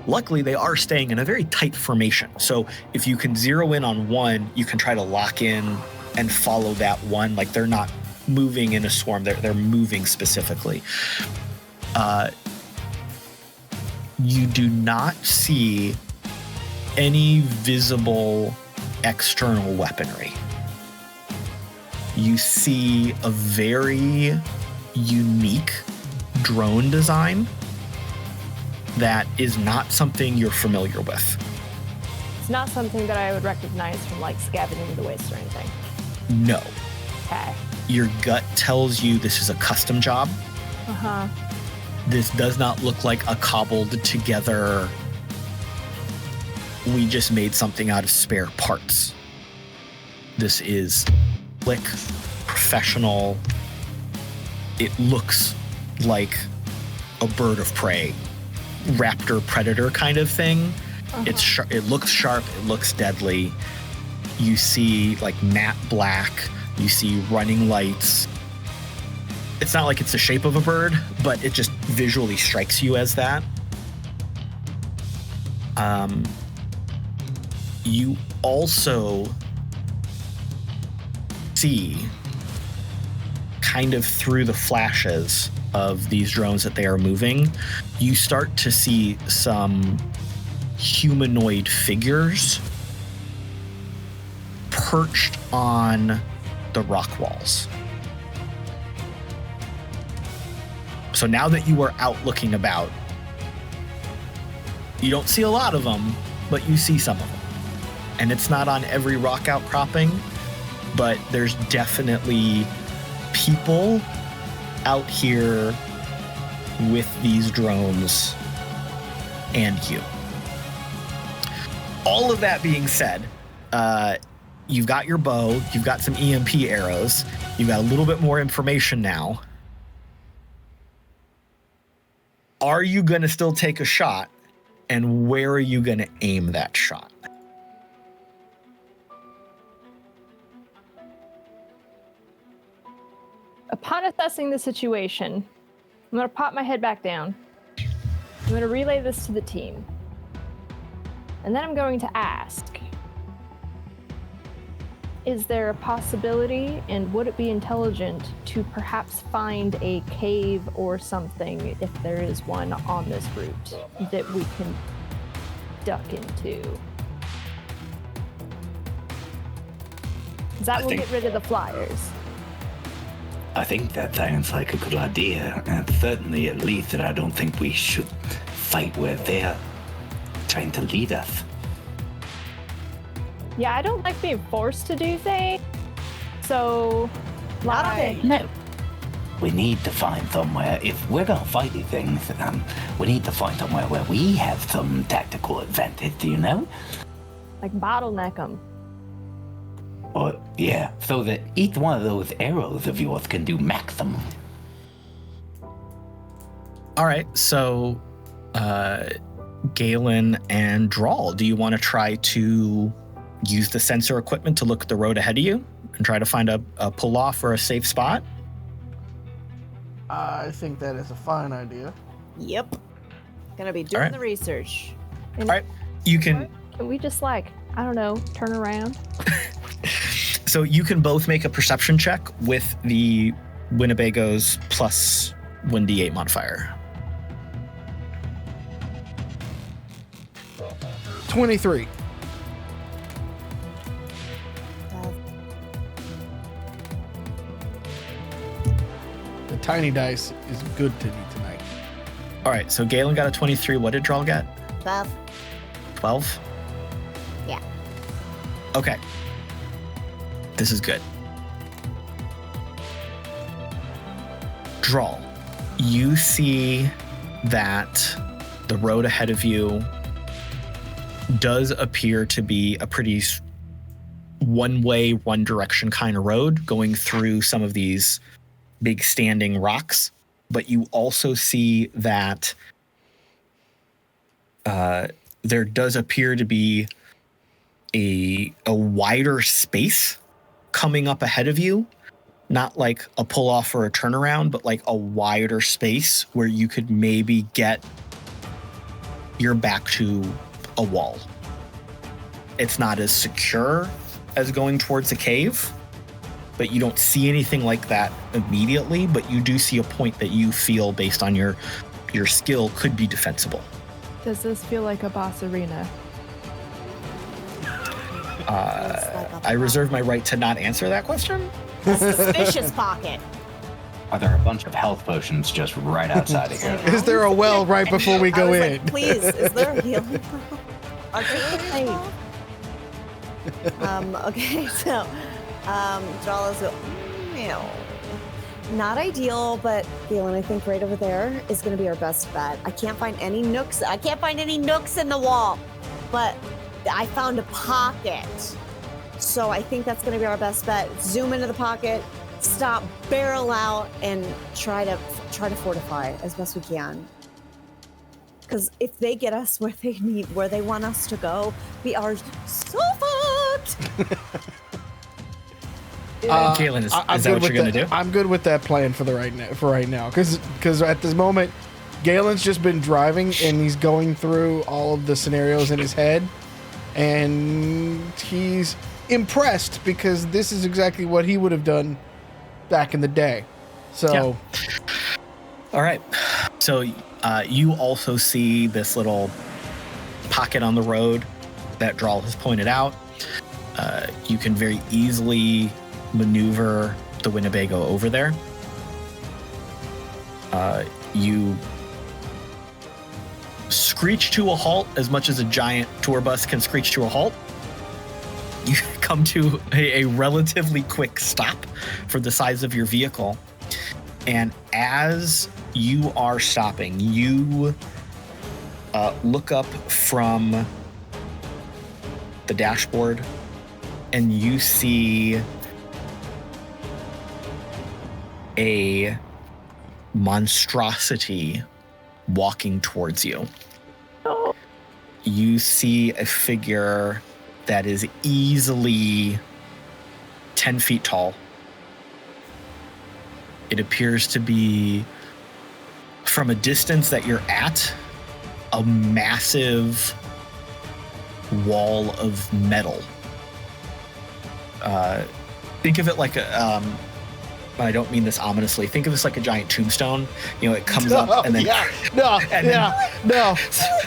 Luckily, they are staying in a very tight formation. So if you can zero in on one, you can try to lock in and follow that one. Like, they're not moving in a swarm, they're moving specifically. You do not see any visible external weaponry. You see a very unique drone design that is not something you're familiar with. It's not something that I would recognize from like Scavenging the Waste or anything. No. Okay. Your gut tells you this is a custom job. Uh-huh. This does not look like a cobbled together, we just made something out of spare parts. This is slick, professional. It looks like a bird of prey, raptor predator kind of thing. Uh-huh. It looks sharp, it looks deadly. You see like matte black, you see running lights. It's not like it's the shape of a bird, but it just visually strikes you as that. You also see, kind of through the flashes of these drones that they are moving, you start to see some humanoid figures perched on the rock walls. So now that you are out looking about, you don't see a lot of them, but you see some of them. And it's not on every rock outcropping, but there's definitely people out here with these drones and you. All of that being said, you've got your bow, you've got some EMP arrows, you've got a little bit more information now. Are you going to still take a shot? And where are you going to aim that shot? Upon assessing the situation, I'm going to pop my head back down. I'm going to relay this to the team. And then I'm going to ask, Is there a possibility, and would it be intelligent to perhaps find a cave or something, if there is one on this route, that we can duck into? That will get rid of the flyers. I think that sounds like a good idea, and certainly at least that I don't think we should fight where they're trying to lead us. Yeah, I don't like being forced to do things. So, like, No. We need to find somewhere, if we're gonna fight these things, we need to find somewhere where we have some tactical advantage, you know? like bottleneck them. Or, yeah, so that each one of those arrows of yours can do maximum. All right, so Galen and Drall, do you want to try to use the sensor equipment to look at the road ahead of you and try to find a pull-off or a safe spot? I think that is a fine idea. Yep. Gonna be doing right. the research. All right, you can. Can we just I don't know, turn around? So you can both make a perception check with the Winnebago's plus 1d8 modifier. 23. The tiny dice is good to me tonight. All right, so Galen got a 23. What did Drall get? 12. 12? Yeah. Okay. This is good. Drall, you see that the road ahead of you does appear to be a pretty one-way, one-direction kind of road going through some of these big standing rocks. But you also see that there does appear to be a wider space coming up ahead of you, not like a pull off or a turnaround, but like a wider space where you could maybe get your back to a wall. It's not as secure as going towards a cave, but you don't see anything like that immediately, but you do see a point that you feel based on your skill could be defensible. Does this feel like a boss arena? I reserve my right to not answer that question. Suspicious pocket. Are there a bunch of health potions just right outside of here? Is there a well right before we go in? Like, please, is there a healing? Are there healing? Okay, so Drall is not ideal, but Galen, I think right over there is going to be our best bet. I can't find any nooks in the wall, but I found a pocket. So I think that's going to be our best bet. Zoom into the pocket, stop, barrel out, and try to fortify as best we can. Because if they get us where they want us to go, we are so fucked. Galen, is that what you're going to do? I'm good with that plan for right now. Because at this moment, Galen's just been driving and he's going through all of the scenarios in his head, and he's impressed because this is exactly what he would have done back in the day. So, yeah. All right. So you also see this little pocket on the road that Drall has pointed out. You can very easily maneuver the Winnebago over there. You screech to a halt as much as a giant tour bus can screech to a halt. You come to a relatively quick stop for the size of your vehicle. And as you are stopping, you look up from the dashboard and you see a monstrosity walking towards you. You see a figure that is easily 10 feet tall. It appears to be, from a distance that you're at, a massive wall of metal think of it like a. I don't mean this ominously. Think of this like a giant tombstone. You know, it comes up and then. No.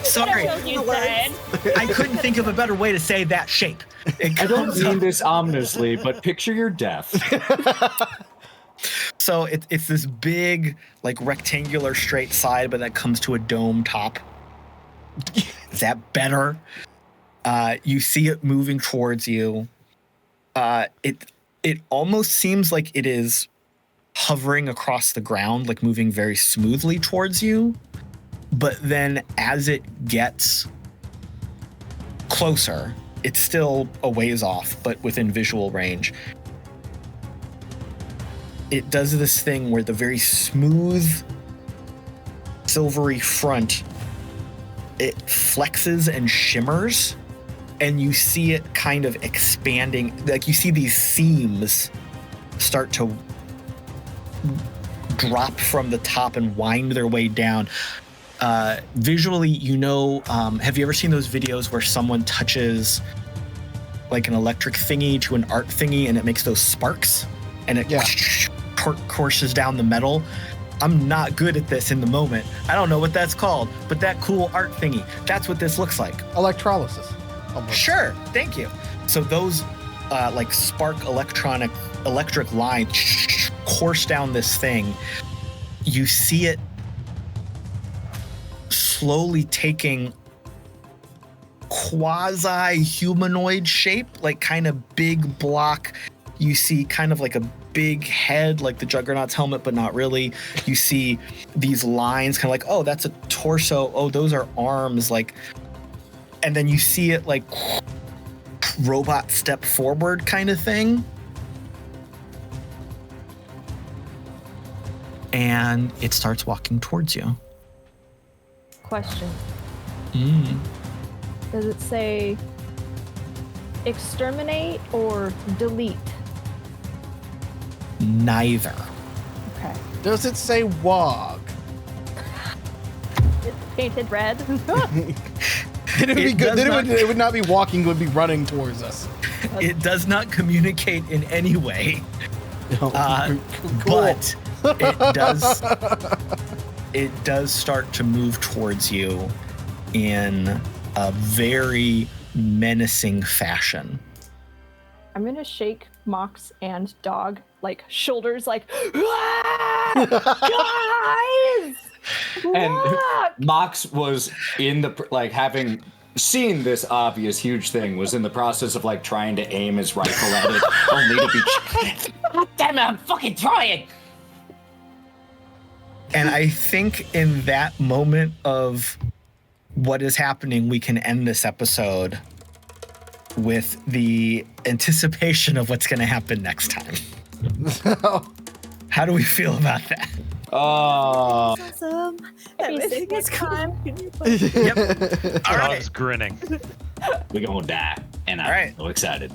Sorry, You said. I couldn't think of a better way to say that shape. It I don't comes mean up. this ominously, but picture your death. So it's this big, like rectangular straight side, but that comes to a dome top. Is that better? You see it moving towards you. It almost seems like it is hovering across the ground, like moving very smoothly towards you. But then as it gets closer, it's still a ways off, but within visual range. It does this thing where the very smooth, silvery front, it flexes and shimmers, and you see it kind of expanding. Like you see these seams start to drop from the top and wind their way down. Visually, have you ever seen those videos where someone touches like an electric thingy to an art thingy and it makes those sparks and it courses down the metal? I'm not good at this in the moment. I don't know what that's called, but that cool art thingy, that's what this looks like. Electrolysis. Almost. Sure, thank you. So those like spark electric lines course down this thing. You see it slowly taking quasi-humanoid shape, like kind of big block. You see kind of like a big head, like the Juggernaut's helmet, but not really. You see these lines kind of like, oh, that's a torso. Oh, those are arms. Like, and then you see it like robot step forward kind of thing. And it starts walking towards you. Question. Does it say exterminate or delete? Neither. Okay. Does it say WOG? It's painted red. Then it would be good. Then it would not be walking, it would be running towards us. It does not communicate in any way. Cool. But it does start to move towards you in a very menacing fashion. I'm gonna shake Mox and Dog, like shoulders, like, "Ah, guys!" And Look! Mox was in the, like, having seen this obvious huge thing, was in the process of, like, trying to aim his rifle at it, only to be... God damn it, I'm fucking trying! And I think in that moment of what is happening, we can end this episode with the anticipation of what's going to happen next time. How do we feel about that? Oh, Awesome. Happy Everything is Sigma time. Yep. All right. Dog's grinning. we're gonna die, and I'm All right. so excited.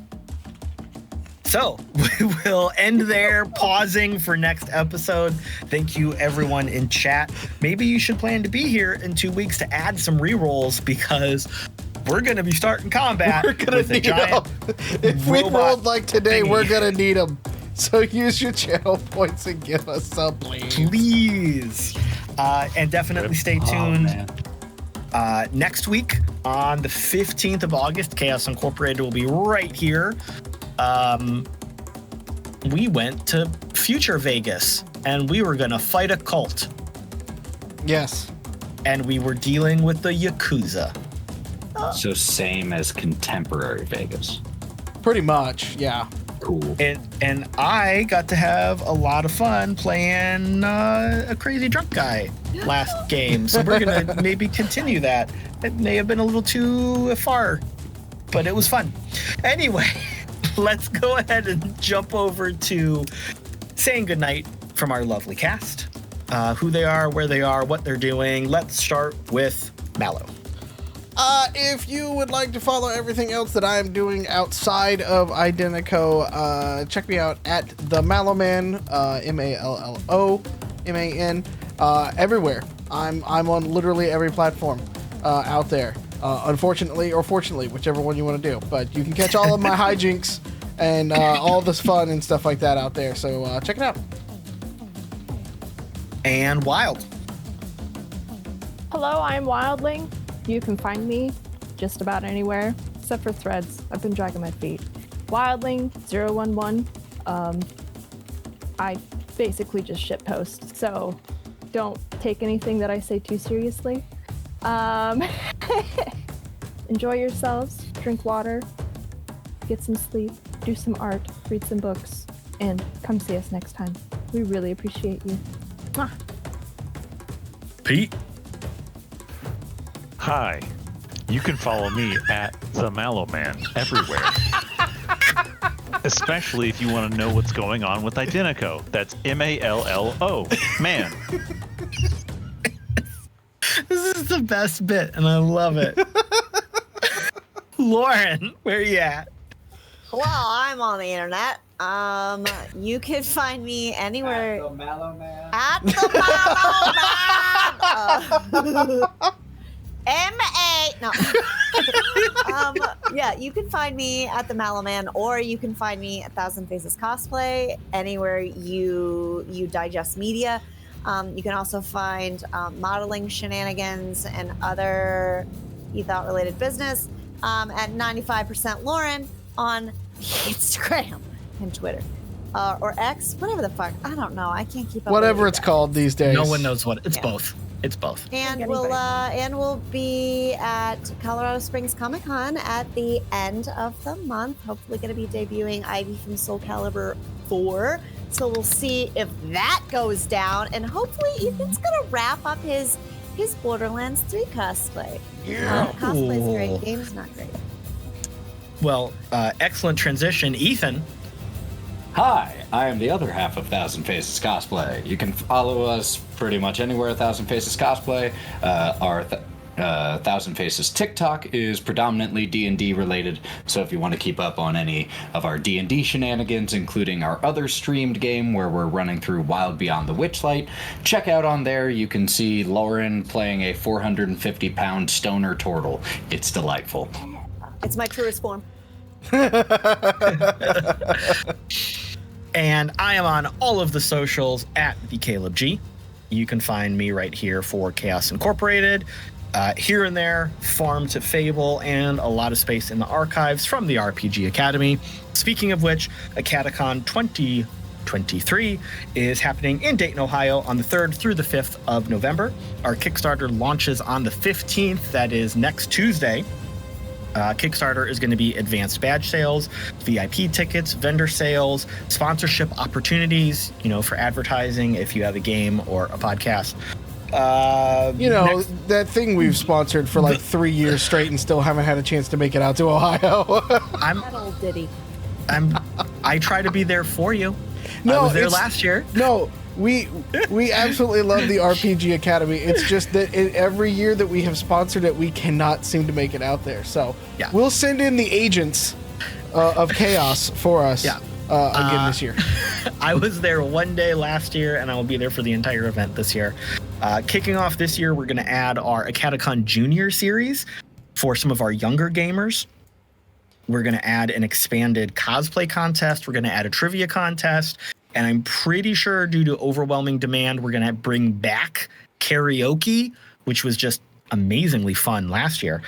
So we will end there, pausing for next episode. Thank you, everyone in chat. Maybe you should plan to be here in 2 weeks to add some rerolls, because we're going to be starting combat We're gonna with a need giant them. If we robot rolled like today, thingy. we're gonna need them. So use your channel points and give us some, please. Please. And definitely stay Oh, tuned. man. Next week on the 15th of August, Chaos Incorporated will be right here. We went to future Vegas and we were going to fight a cult, Yes. and we were dealing with the Yakuza. So same as contemporary Vegas. Pretty much, yeah. Cool. And I got to have a lot of fun playing a crazy drunk guy last game. So we're going to maybe continue that. It may have been a little too far, but it was fun. Anyway, let's go ahead and jump over to saying goodnight from our lovely cast. Who they are, where they are, what they're doing. Let's start with Mallo. If you would like to follow everything else that I am doing outside of Identico, check me out at the Mallo Man, MalloMan, everywhere. I'm on literally every platform out there. Unfortunately or fortunately, whichever one you want to do. But you can catch all of my hijinks and all this fun and stuff like that out there. So check it out. And Wild. Hello, I'm Wildling. You can find me just about anywhere except for Threads. I've been dragging my feet. Wildling011. I basically just shitpost, so don't take anything that I say too seriously. Enjoy yourselves, drink water, get some sleep, do some art, read some books, and come see us next time. We really appreciate you. Mwah. Pete. Hi. You can follow me at the Mallo Man everywhere. Especially if you want to know what's going on with Identico. That's Mallo, man. This is the best bit, and I love it. Lauren, where are you at? Well, I'm on the internet. You can find me anywhere. At the Mallo Man. At the Mallo Man. M-A. No. Yeah, you can find me at the Mallo Man, or you can find me at Thousand Faces Cosplay, anywhere you digest media. You can also find modeling shenanigans and other ethos-related business at 95% Lauren on Instagram and Twitter. Or X, whatever the fuck. I don't know. I can't keep up. Whatever with it's called these days. No one knows what. It's Yeah. both. It's both. And we'll be at Colorado Springs Comic Con at the end of the month. Hopefully, going to be debuting Ivy from Soul Calibur 4. So we'll see if that goes down, and hopefully Ethan's going to wrap up his Borderlands 3 cosplay. Cosplay's great. Game's not great. Well, excellent transition. Ethan. Hi, I am the other half of Thousand Faces Cosplay. You can follow us pretty much anywhere at Thousand Faces Cosplay. Our Thousand Faces TikTok is predominantly D&D related, so if you want to keep up on any of our D&D shenanigans, including our other streamed game where we're running through Wild Beyond the Witchlight, check out on there. You can see Lauren playing a 450-pound stoner turtle. It's delightful. It's my truest form. And I am on all of the socials at the Caleb G. You can find me right here for Chaos Incorporated. Here and there, Farm to Fable, and a lot of space in the archives from the RPG Academy. Speaking of which, Acadecon 2023 is happening in Dayton, Ohio on the 3rd through the 5th of November. Our Kickstarter launches on the 15th, that is next Tuesday. Kickstarter is going to be advanced badge sales, VIP tickets, vendor sales, sponsorship opportunities, for advertising if you have a game or a podcast. That thing we've sponsored for like 3 years straight and still haven't had a chance to make it out to Ohio. That old ditty. I try to be there for you. I was there last year. No, we absolutely love the RPG Academy. It's just that every year that we have sponsored it, we cannot seem to make it out there. So we'll send in the agents of chaos for us again this year. I was there one day last year, and I will be there for the entire event this year. Kicking off this year, we're going to add our Acadecon Junior series for some of our younger gamers. We're going to add an expanded cosplay contest. We're going to add a trivia contest. And I'm pretty sure due to overwhelming demand, we're going to bring back karaoke, which was just amazingly fun last year.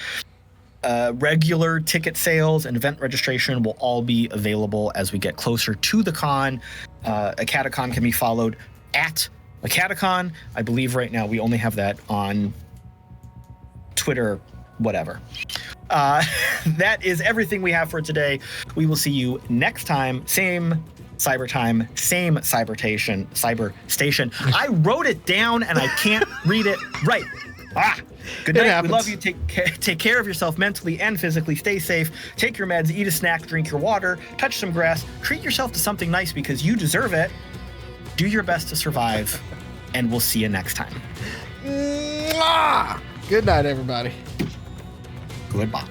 Regular ticket sales and event registration will all be available as we get closer to the con. Acadecon can be followed at Acadecon. I believe right now we only have that on Twitter, whatever. That is everything we have for today. We will see you next time. Same Cyber time, same cyber station. I wrote it down and I can't read it right. Good night. We love you. Take care of yourself mentally and physically. Stay safe. Take your meds, eat a snack, drink your water, touch some grass, treat yourself to something nice because you deserve it. Do your best to survive, and we'll see you next time. Good night, everybody. Goodbye.